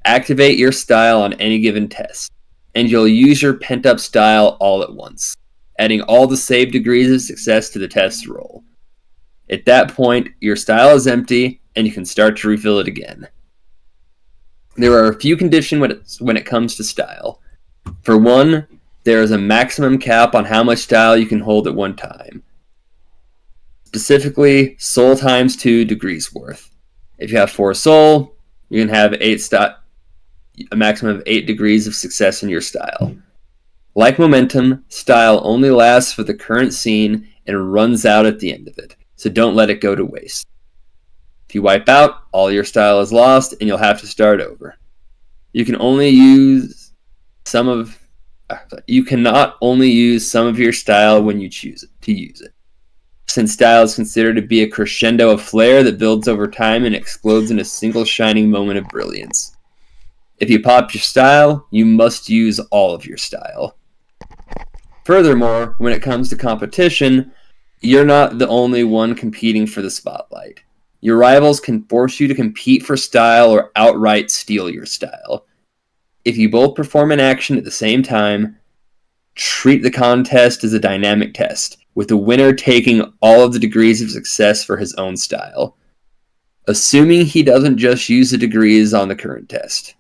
activate your style on any given test, and you'll use your pent-up style all at once, adding all the saved degrees of success to the test roll. At that point, your style is empty, and you can start to refill it again. There are a few conditions when it comes to style. For one, there is a maximum cap on how much style you can hold at one time. Specifically, soul times 2 degrees worth. If you have 4 soul, you can have a maximum of 8 degrees of success in your style. Like momentum, style only lasts for the current scene and runs out at the end of it, so don't let it go to waste. If you wipe out, all your style is lost and you'll have to start over. You cannot only use some of your style when you choose to use it, since style is considered to be a crescendo of flair that builds over time and explodes in a single shining moment of brilliance. If you pop your style, you must use all of your style. Furthermore, when it comes to competition, you're not the only one competing for the spotlight. Your rivals can force you to compete for style or outright steal your style. If you both perform an action at the same time, treat the contest as a dynamic test, with the winner taking all of the degrees of success for his own style, assuming he doesn't just use the degrees on the current test.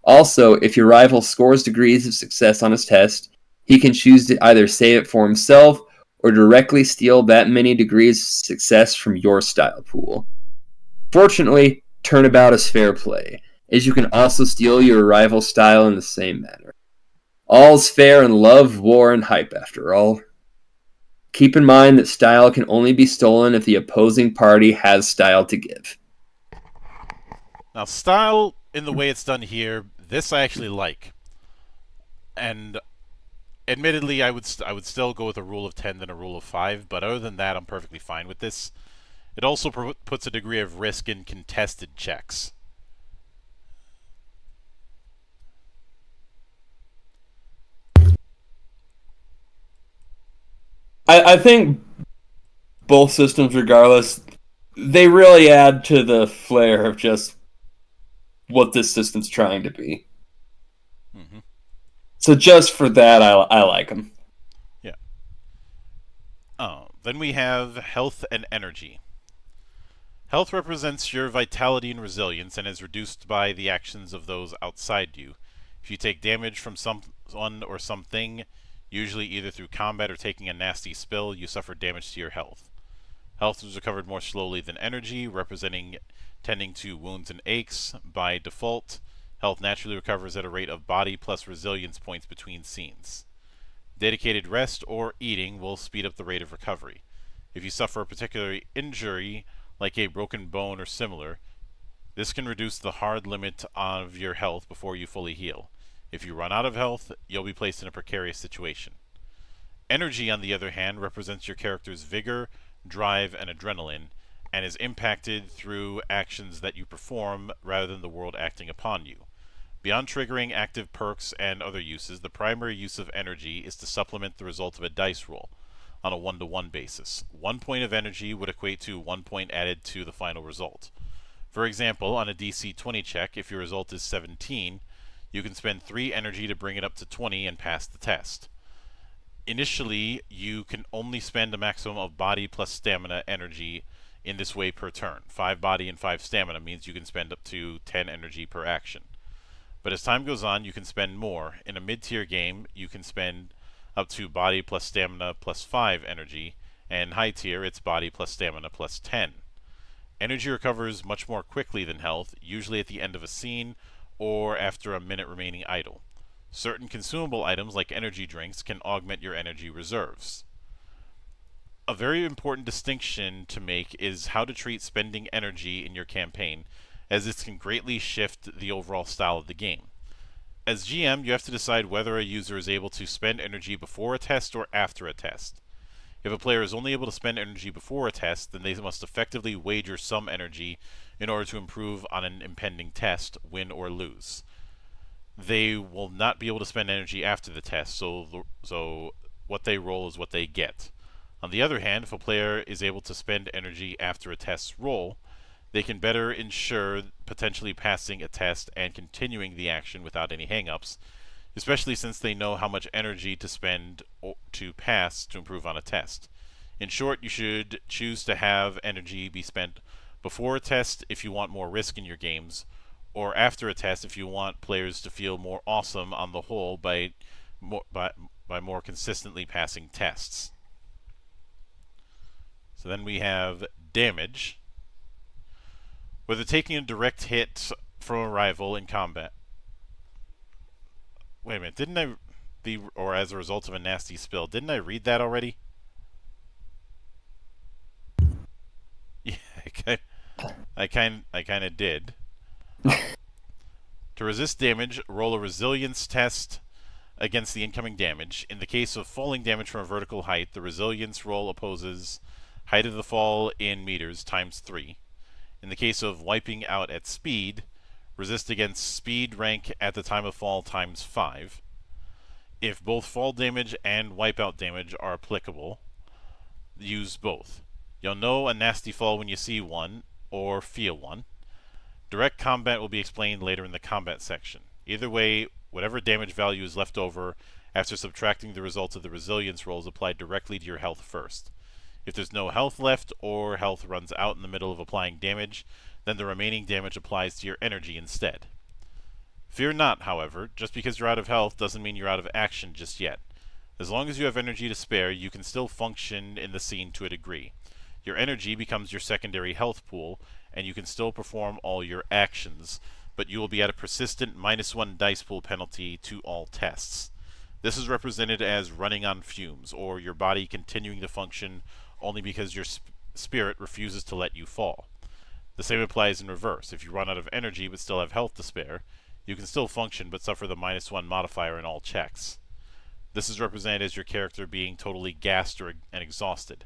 Also, if your rival scores degrees of success on his test, he can choose to either save it for himself or directly steal that many degrees of success from your style pool. Fortunately, turnabout is fair play, as you can also steal your rival's style in the same manner. All's fair in love, war, and hype, after all. Keep in mind that style can only be stolen if the opposing party has style to give. Now, style, in the way it's done here, this I actually like. And admittedly, I would still go with a rule of 10 than a rule of 5, but other than that, I'm perfectly fine with this. It also puts a degree of risk in contested checks. I think both systems, regardless, they really add to the flair of just what this system's trying to be. Mm-hmm. So just for that, I like them. Yeah. Then we have health and energy. Health represents your vitality and resilience and is reduced by the actions of those outside you. If you take damage from someone or something, usually either through combat or taking a nasty spill, you suffer damage to your health. Health is recovered more slowly than energy, tending to wounds and aches. By default, health naturally recovers at a rate of body plus resilience points between scenes. Dedicated rest or eating will speed up the rate of recovery. If you suffer a particular injury, like a broken bone or similar, this can reduce the hard limit of your health before you fully heal. If you run out of health, you'll be placed in a precarious situation. Energy, on the other hand, represents your character's vigor, drive, and adrenaline, and is impacted through actions that you perform rather than the world acting upon you. Beyond triggering active perks and other uses, the primary use of energy is to supplement the result of a dice roll on a 1-to-1 basis. 1 point of energy would equate to 1 point added to the final result. For example, on a DC 20 check, if your result is 17, you can spend 3 energy to bring it up to 20 and pass the test. Initially, you can only spend a maximum of body plus stamina energy in this way per turn. 5 body and 5 stamina means you can spend up to 10 energy per action. But as time goes on, you can spend more. In a mid-tier game, you can spend up to body plus stamina plus 5 energy, and high tier, it's body plus stamina plus 10. Energy recovers much more quickly than health, usually at the end of a scene or after a minute remaining idle. Certain consumable items like energy drinks can augment your energy reserves. A very important distinction to make is how to treat spending energy in your campaign, as this can greatly shift the overall style of the game. As GM, you have to decide whether a user is able to spend energy before a test or after a test. If a player is only able to spend energy before a test, then they must effectively wager some energy in order to improve on an impending test, win or lose. They will not be able to spend energy after the test, so what they roll is what they get. On the other hand, if a player is able to spend energy after a test roll, they can better ensure potentially passing a test and continuing the action without any hangups, especially since they know how much energy to spend to pass to improve on a test. In short, you should choose to have energy be spent before a test if you want more risk in your games, or after a test if you want players to feel more awesome on the whole by more consistently passing tests. So then we have damage. Whether taking a direct hit from a rival in combat. Wait a minute, didn't I or as a result of a nasty spill, didn't I read that already? Yeah, I kind of did. To resist damage, roll a resilience test against the incoming damage. In the case of falling damage from a vertical height, the resilience roll opposes height of the fall in meters times 3. In the case of wiping out at speed, resist against speed rank at the time of fall times 5. If both fall damage and wipeout damage are applicable, use both. You'll know a nasty fall when you see one, or feel one. Direct combat will be explained later in the combat section. Either way, whatever damage value is left over after subtracting the results of the resilience rolls applied directly to your health first. If there's no health left, or health runs out in the middle of applying damage, then the remaining damage applies to your energy instead. Fear not, however, just because you're out of health doesn't mean you're out of action just yet. As long as you have energy to spare, you can still function in the scene to a degree. Your energy becomes your secondary health pool, and you can still perform all your actions, but you will be at a persistent -1 dice pool penalty to all tests. This is represented as running on fumes, or your body continuing to function only because your spirit refuses to let you fall. The same applies in reverse. If you run out of energy but still have health to spare, you can still function but suffer the -1 modifier in all checks. This is represented as your character being totally gassed and exhausted.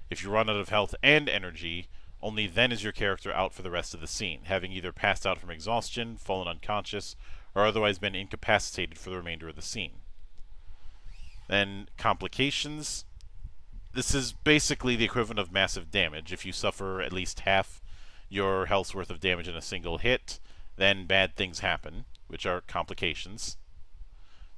If you run out of health and energy, only then is your character out for the rest of the scene, having either passed out from exhaustion, fallen unconscious, or otherwise been incapacitated for the remainder of the scene. Then complications. This is basically the equivalent of massive damage. If you suffer at least half your health's worth of damage in a single hit, then bad things happen, which are complications.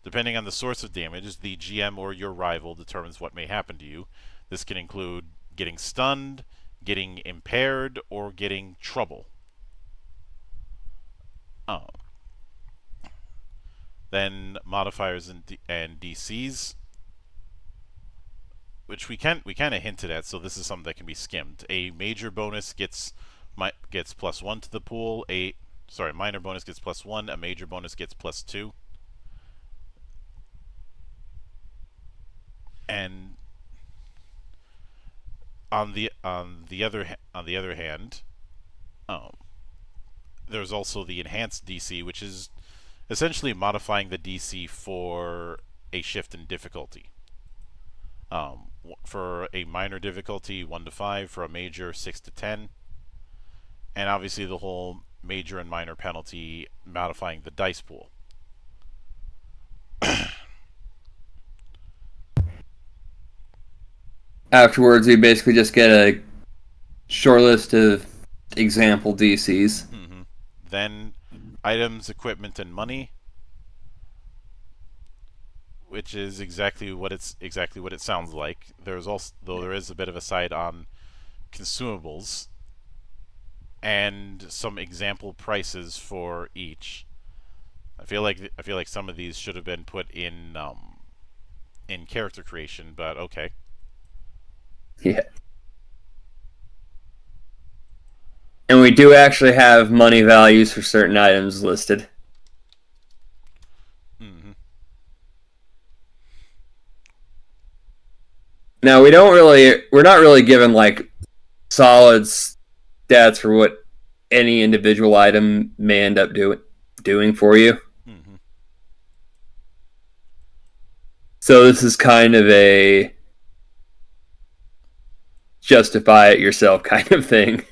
Depending on the source of damage, the GM or your rival determines what may happen to you. This can include getting stunned, getting impaired, or getting trouble. Then modifiers and DCs, which we kind of hinted at, so this is something that can be skimmed. A major bonus gets +1 to the pool. Minor bonus gets +1. A major bonus gets +2. And on the other hand, there's also the enhanced DC, which is essentially modifying the DC for a shift in difficulty. For a minor difficulty, 1 to 5. For a major, 6 to 10. And obviously the whole major and minor penalty modifying the dice pool. Afterwards, we basically just get a short list of example DCs. Mm-hmm. Then items, equipment, and money, which is exactly what it sounds like. There's also, though there is a bit of a side on consumables and some example prices for each. I feel like some of these should have been put in character creation, but okay. Yeah. And we do actually have money values for certain items listed. Mm-hmm. Now we're not really given like solid stats for what any individual item may end up doing for you. Mm-hmm. So this is kind of a justify it yourself kind of thing.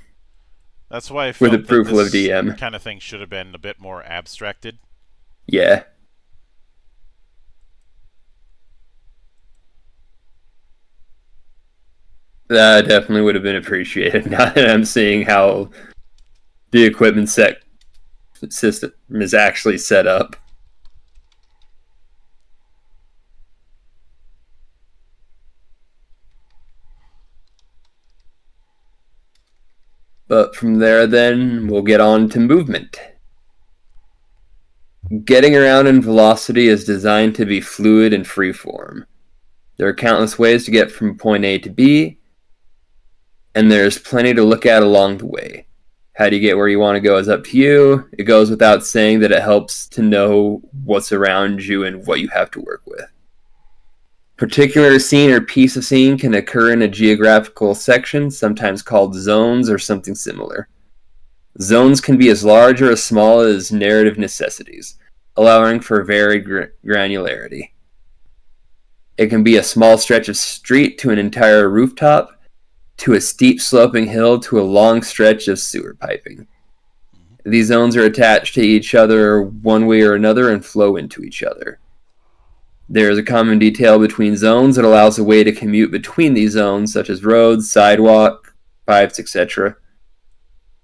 That's why I felt with approval that of this DM. kind of thing should have been a bit more abstracted. Yeah. That definitely would have been appreciated. Now that I'm seeing how the equipment set system is actually set up. But from there, then, we'll get on to movement. Getting around in VeloCITY is designed to be fluid and freeform. There are countless ways to get from point A to B, and there's plenty to look at along the way. How do you get where you want to go is up to you. It goes without saying that it helps to know what's around you and what you have to work with. Particular scene or piece of scene can occur in a geographical section, sometimes called zones or something similar. Zones can be as large or as small as narrative necessities, allowing for varied granularity. It can be a small stretch of street to an entire rooftop, to a steep sloping hill to a long stretch of sewer piping. These zones are attached to each other one way or another and flow into each other. There is a common detail between zones that allows a way to commute between these zones, such as roads, sidewalk, pipes, etc.,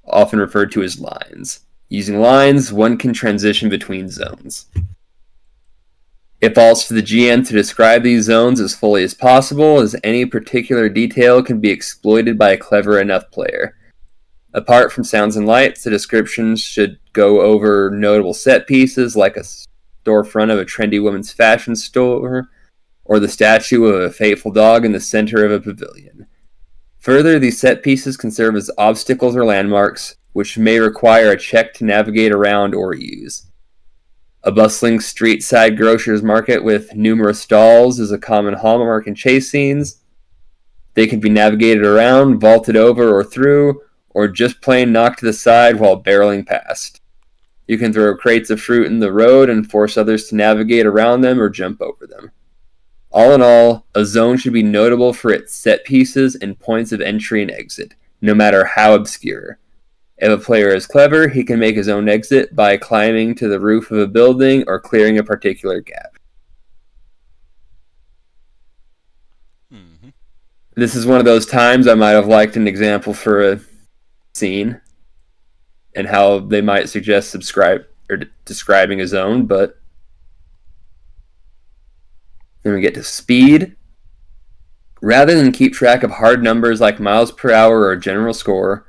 often referred to as lines. Using lines, one can transition between zones. It falls to the GM to describe these zones as fully as possible, as any particular detail can be exploited by a clever enough player. Apart from sounds and lights, the descriptions should go over notable set pieces like a storefront of a trendy women's fashion store, or the statue of a fateful dog in the center of a pavilion. Further, these set pieces can serve as obstacles or landmarks, which may require a check to navigate around or use. A bustling street-side grocer's market with numerous stalls is a common hallmark in chase scenes. They can be navigated around, vaulted over or through, or just plain knocked to the side while barreling past. You can throw crates of fruit in the road and force others to navigate around them or jump over them. All in all, a zone should be notable for its set pieces and points of entry and exit, no matter how obscure. If a player is clever, he can make his own exit by climbing to the roof of a building or clearing a particular gap. Mm-hmm. This is one of those times I might have liked an example for a scene and how they might suggest describing a zone, but then we get to speed. Rather than keep track of hard numbers like miles per hour or general score,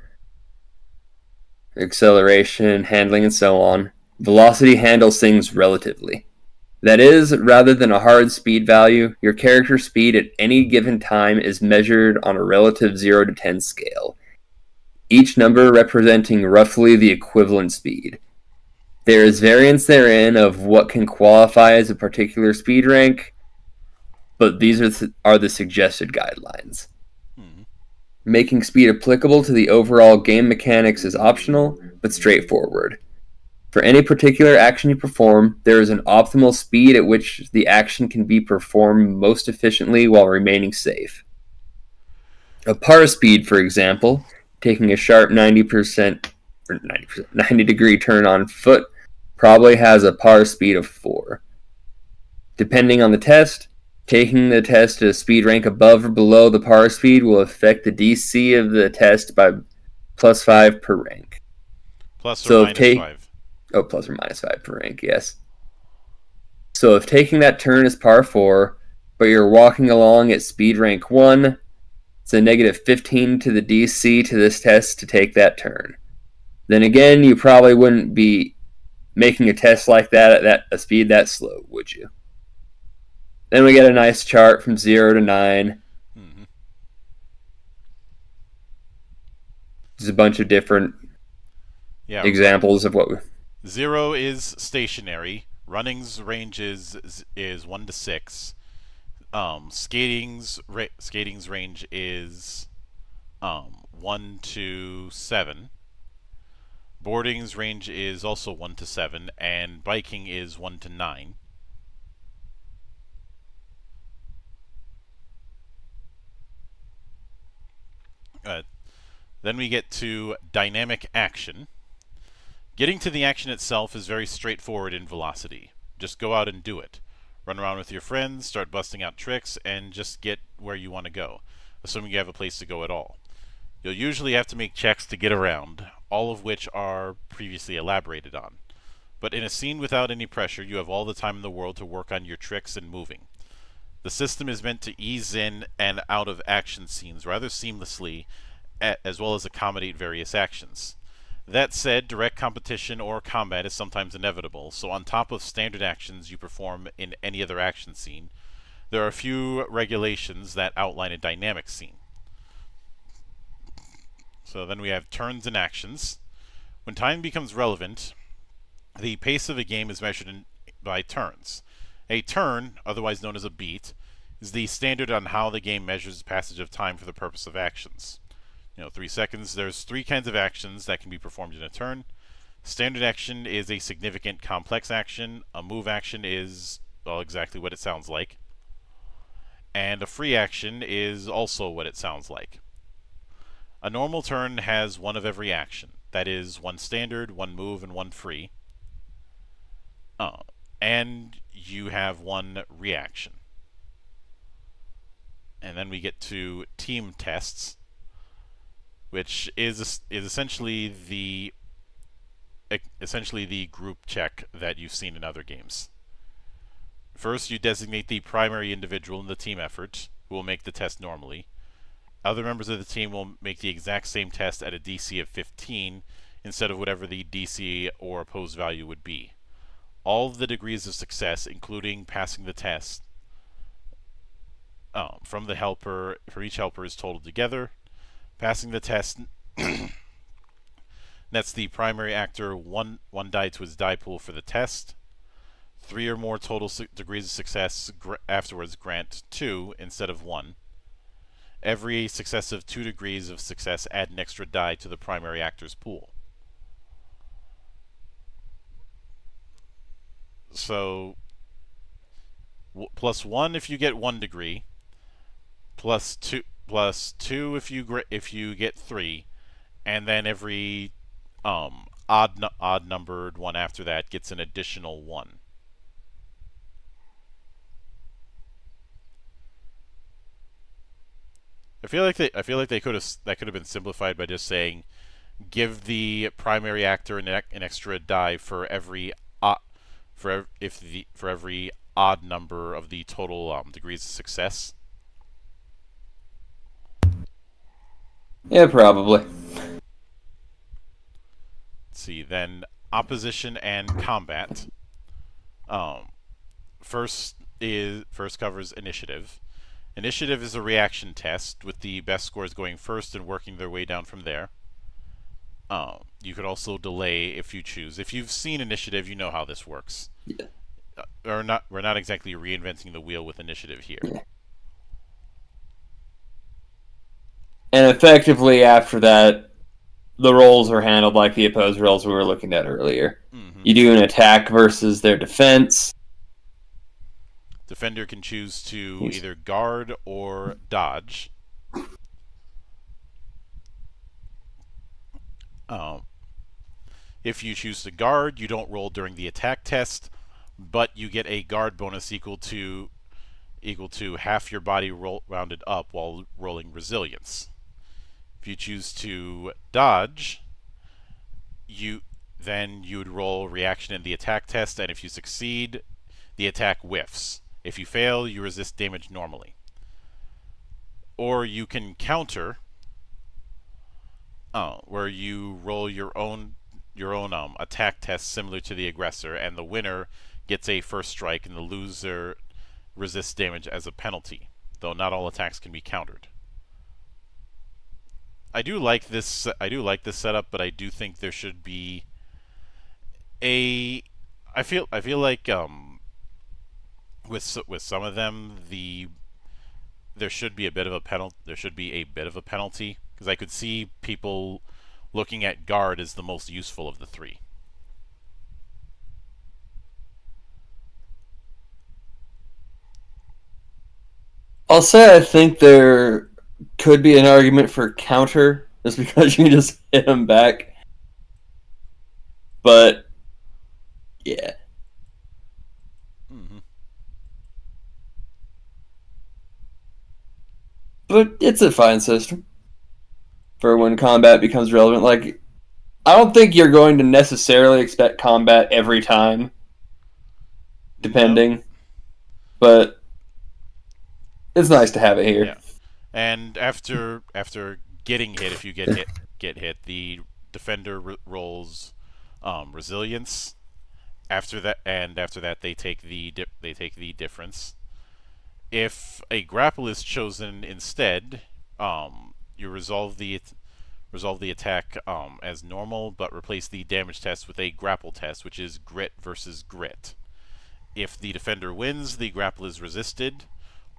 acceleration, handling, and so on, VeloCITY handles things relatively. That is, rather than a hard speed value, your character's speed at any given time is measured on a relative 0 to 10 scale, each number representing roughly the equivalent speed. There is variance therein of what can qualify as a particular speed rank, but these are the suggested guidelines. Mm-hmm. Making speed applicable to the overall game mechanics is optional, but straightforward. For any particular action you perform, there is an optimal speed at which the action can be performed most efficiently while remaining safe. A par speed, for example, taking a sharp 90 degree turn on foot, probably has a par speed of 4. Depending on the test, taking the test at a speed rank above or below the par speed will affect the DC of the test by +5 per rank. Plus or minus 5. Oh, plus or minus 5 per rank, yes. So if taking that turn is par 4, but you're walking along at speed rank 1, it's a negative 15 to the DC to this test to take that turn. Then again, you probably wouldn't be making a test like that at a speed that slow, would you? Then we get a nice chart from 0 to 9. Mm-hmm. There's a bunch of different examples of what 0 is stationary. Running's range is 1 to 6. Skating's range is 1 to 7. Boarding's range is also 1 to 7, and biking is 1 to 9. Then we get to dynamic action. Getting to the action itself is very straightforward in VeloCITY. Just go out and do it. Run around with your friends, start busting out tricks, and just get where you want to go. assuming you have a place to go at all. You'll usually have to make checks to get around, all of which are previously elaborated on. But in a scene without any pressure, you have all the time in the world to work on your tricks and moving. The system is meant to ease in and out of action scenes rather seamlessly, as well as accommodate various actions. That said, direct competition or combat is sometimes inevitable, so on top of standard actions you perform in any other action scene, there are a few regulations that outline a dynamic scene. So then we have turns and actions. When time becomes relevant, the pace of a game is measured by turns. A turn, otherwise known as a beat, is the standard on how the game measures the passage of time for the purpose of actions. 3 seconds. There's 3 kinds of actions that can be performed in a turn. Standard action is a significant complex action. A move action is, well, exactly what it sounds like. And a free action is also what it sounds like. A normal turn has one of every action. That is, one standard, one move, and one free. And you have one reaction. And then we get to team tests, which is essentially the group check that you've seen in other games. First, you designate the primary individual in the team effort, who will make the test normally. Other members of the team will make the exact same test at a DC of 15 instead of whatever the DC or opposed value would be. All of the degrees of success, including passing the test, from each helper is totaled together. Passing the test nets the primary actor one die to his die pool for the test. 3 or more total degrees of success afterwards grant 2 instead of 1. Every successive 2 degrees of success add an extra die to the primary actor's pool. So, +1 if you get 1 degree, +2 if you get 3, and then every odd numbered one after that gets an additional 1. I feel like they could have been simplified by just saying, give the primary actor an extra die for every every odd number of the total degrees of success. Yeah, probably. Let's see, then opposition and combat. First covers initiative. Initiative is a reaction test, with the best scores going first and working their way down from there. You could also delay if you choose. If you've seen initiative, you know how this works. Yeah. We're not exactly reinventing the wheel with initiative here. Yeah. And effectively after that, the rolls are handled like the opposed rolls we were looking at earlier. Mm-hmm. You do an attack versus their defense. Defender can choose to either guard or dodge. If you choose to guard, you don't roll during the attack test, but you get a guard bonus equal to half your body rounded up while rolling resilience. If you choose to dodge, you would roll reaction in the attack test, and if you succeed, the attack whiffs. If you fail, you resist damage normally. Or you can counter, where you roll your own attack test similar to the aggressor, and the winner gets a first strike, and the loser resists damage as a penalty, though not all attacks can be countered. I do like this setup, but I do think there should be I feel like with some of them there should be a bit of a penalty, because I could see people looking at guard as the most useful of the 3. I'll say I think there could be an argument for counter, just because you can just hit them back. But, yeah. Mm-hmm. but it's a fine system for when combat becomes relevant. Like, I don't think you're going to necessarily expect combat every time, No, depending, but it's nice to have it here. yeah. And after getting hit, if you get hit, the defender rolls resilience. After that, they take the difference. If a grapple is chosen instead, you resolve the attack as normal, but replace the damage test with a grapple test, which is grit versus grit. If the defender wins, the grapple is resisted,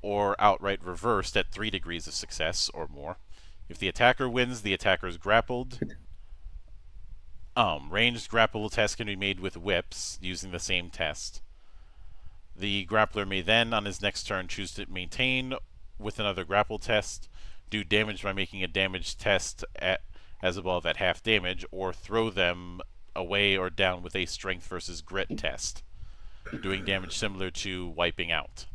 or outright reversed at 3 degrees of success or more. If the attacker wins, the attacker is grappled. Ranged grapple tests can be made with whips using the same test. The grappler may then, on his next turn, choose to maintain with another grapple test, do damage by making a damage test as above at half damage, or throw them away or down with a strength versus grit test, doing damage similar to wiping out.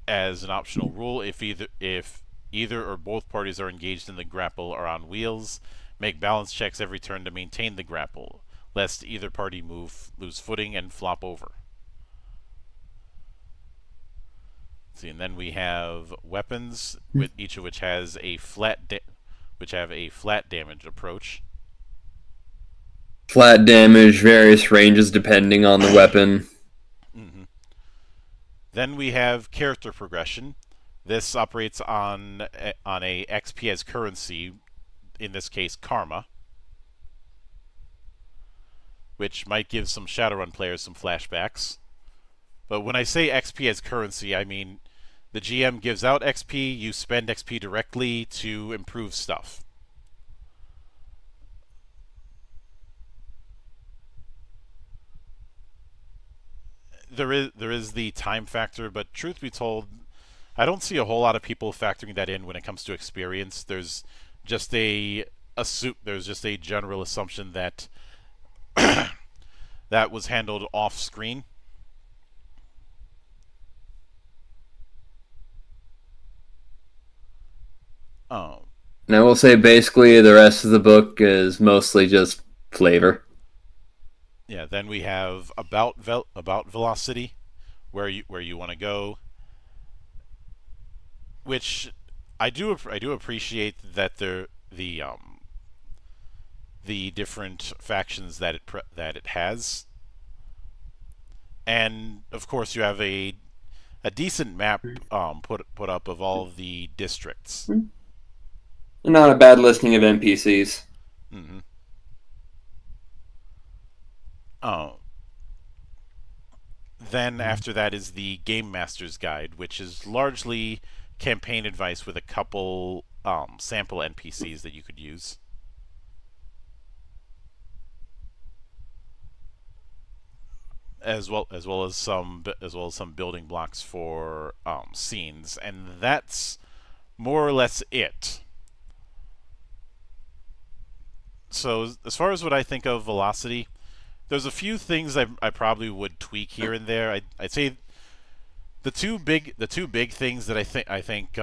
As an optional rule, if either or both parties are engaged in the grapple or on wheels, make balance checks every turn to maintain the grapple, lest either party lose footing and flop over. See, and then we have weapons, with each of which has a flat damage approach. Flat damage, various ranges depending on the weapon. Mm-hmm. Then we have character progression. This operates on a XP as currency, in this case karma, which might give some Shadowrun players some flashbacks. But when I say XP as currency, I mean the GM gives out XP, you spend XP directly to improve stuff. There is the time factor, but truth be told, I don't see a whole lot of people factoring that in when it comes to experience. There's just a general assumption that that was handled off screen. Oh. And I will say basically the rest of the book is mostly just flavor. Yeah, then we have about VeloCITY, where you want to go, which I do appreciate that the different factions that it has, and of course you have a decent map put up of all of the districts. Not a bad listing of NPCs. Mm-hmm. Oh. Then after that is the Game Master's Guide, which is largely campaign advice with a couple sample NPCs that you could use. As well as some building blocks for scenes, and that's more or less it. So as far as what I think of VeloCITY, there's a few things I probably would tweak here and there. I'd say the two big things that I think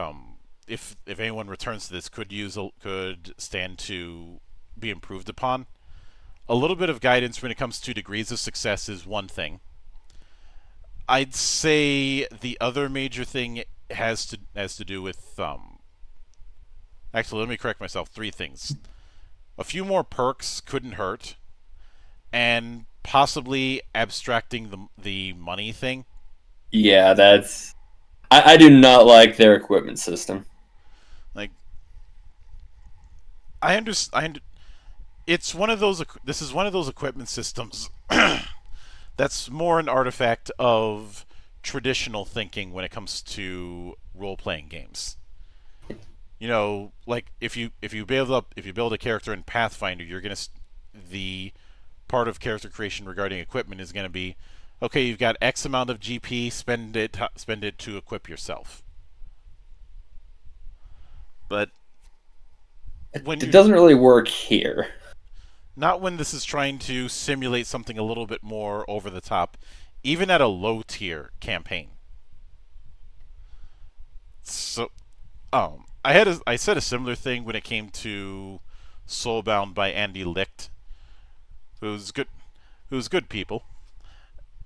if anyone returns to this could stand to be improved upon. A little bit of guidance when it comes to degrees of success is one thing. I'd say the other major thing has to do with actually, let me correct myself. 3 things. A few more perks couldn't hurt, and possibly abstracting the money thing. Yeah, that's. I do not like their equipment system. Like, I understand. It's one of those. This is one of those equipment systems that's more an artifact of traditional thinking when it comes to role-playing games. You know, like if you build a character in Pathfinder, the part of character creation regarding equipment is going to be, okay, you've got X amount of GP, spend it to equip yourself. But It doesn't really work here. Not when this is trying to simulate something a little bit more over the top, even at a low tier campaign. So, I said a similar thing when it came to Soulbound by Andy Licht, who's good, who's good people.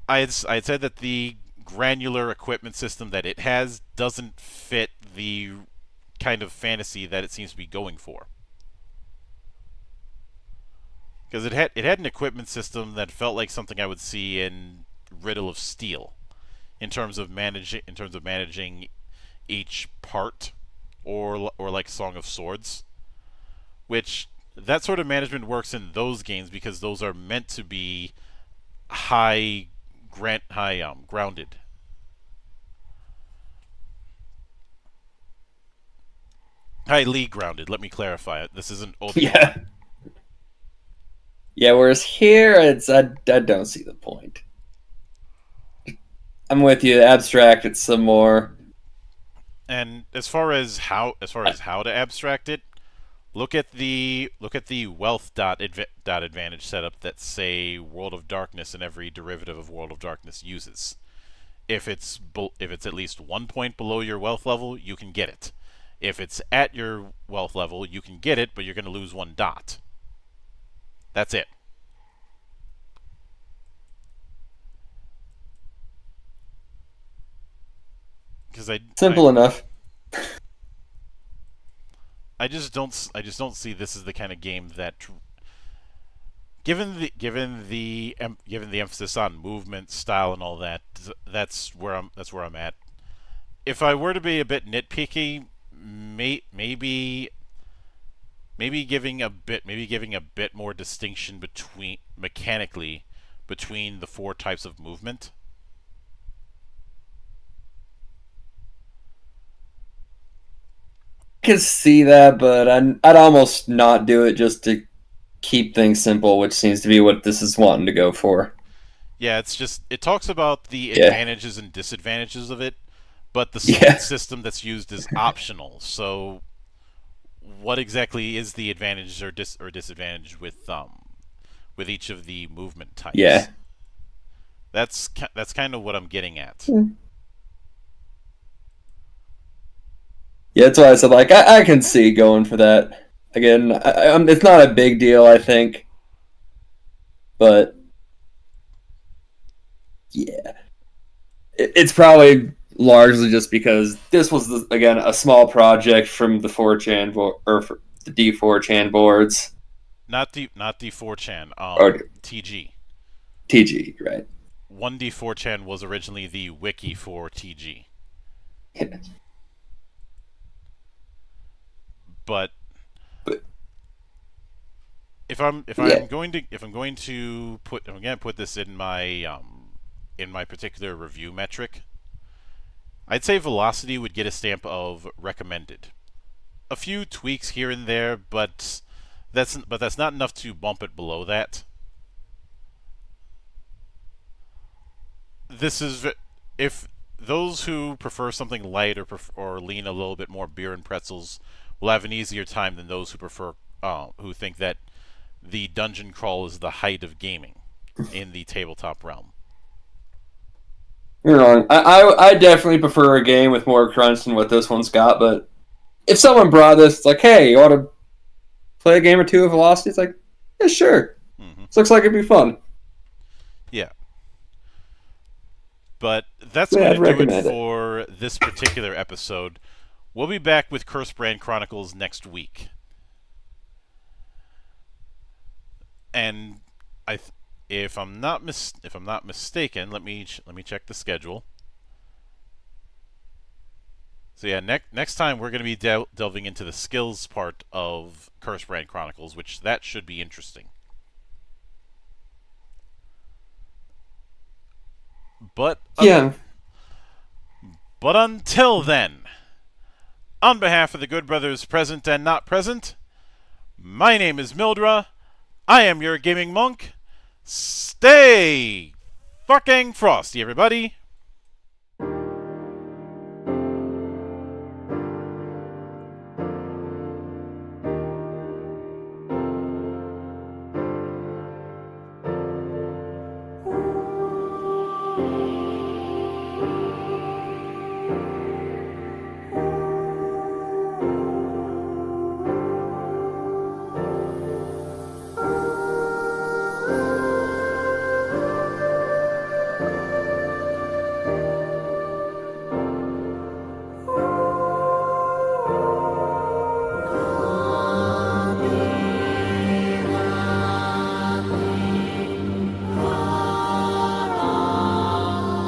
I had said that the granular equipment system that it has doesn't fit the kind of fantasy that it seems to be going for. Because it had an equipment system that felt like something I would see in Riddle of Steel, in terms of managing each part, or like Song of Swords, which that sort of management works in those games because those are meant to be grounded. Highly grounded. Let me clarify it. This isn't Obi-Wan. Yeah. Yeah, whereas here, I don't see the point. I'm with you. Abstract it some more. And as far as how to abstract it, look at the wealth dot advantage setup that, say, World of Darkness and every derivative of World of Darkness uses. If it's at least 1 point below your wealth level, you can get it. If it's at your wealth level, you can get it, but you're going to lose 1 dot. That's it. Because Simple enough. I just don't see this as the kind of game that, given the emphasis on movement, style, and all that, that's where I'm at. If I were to be a bit nitpicky, maybe giving a bit more distinction mechanically between the 4 types of movement. I could see that, but I'd almost not do it just to keep things simple, which seems to be what this is wanting to go for. Yeah, it talks about the Yeah. advantages and disadvantages of it, but the Yeah. system that's used is optional. So, what exactly is the advantage or disadvantage with each of the movement types? Yeah. That's kind of what I'm getting at. Yeah, that's why I said, like, I can see going for that. Again, it's not a big deal, I think. But, yeah. It's probably largely just because this was, again, a small project from the 4chan, or the D4chan boards. Not the 4chan, Or TG. TG, right. 1D4chan was originally the wiki for TG. Yeah. But if I'm going to put this in my particular review metric, I'd say Velocity would get a stamp of recommended. A few tweaks here and there, but that's not enough to bump it below that. This is if those who prefer something light or lean a little bit more beer and pretzels will have an easier time than those who think that the dungeon crawl is the height of gaming in the tabletop realm. You're wrong. I definitely prefer a game with more crunch than what this one's got, but if someone brought this, it's like, hey, you want to play a game or two of Velocity? It's like, yeah, sure. Mm-hmm. This looks like it'd be fun. Yeah. But that's Yeah, going to do it recommend it. for this particular episode. We'll be back with Curse Brand Chronicles next week. And if I'm not mistaken, let me check the schedule. So yeah, next time we're going to be delving into the skills part of Curse Brand Chronicles, which that should be interesting. But Yeah. But until then, on behalf of the good brothers present and not present, my name is Mildra. I am your gaming monk. Stay fucking frosty, everybody.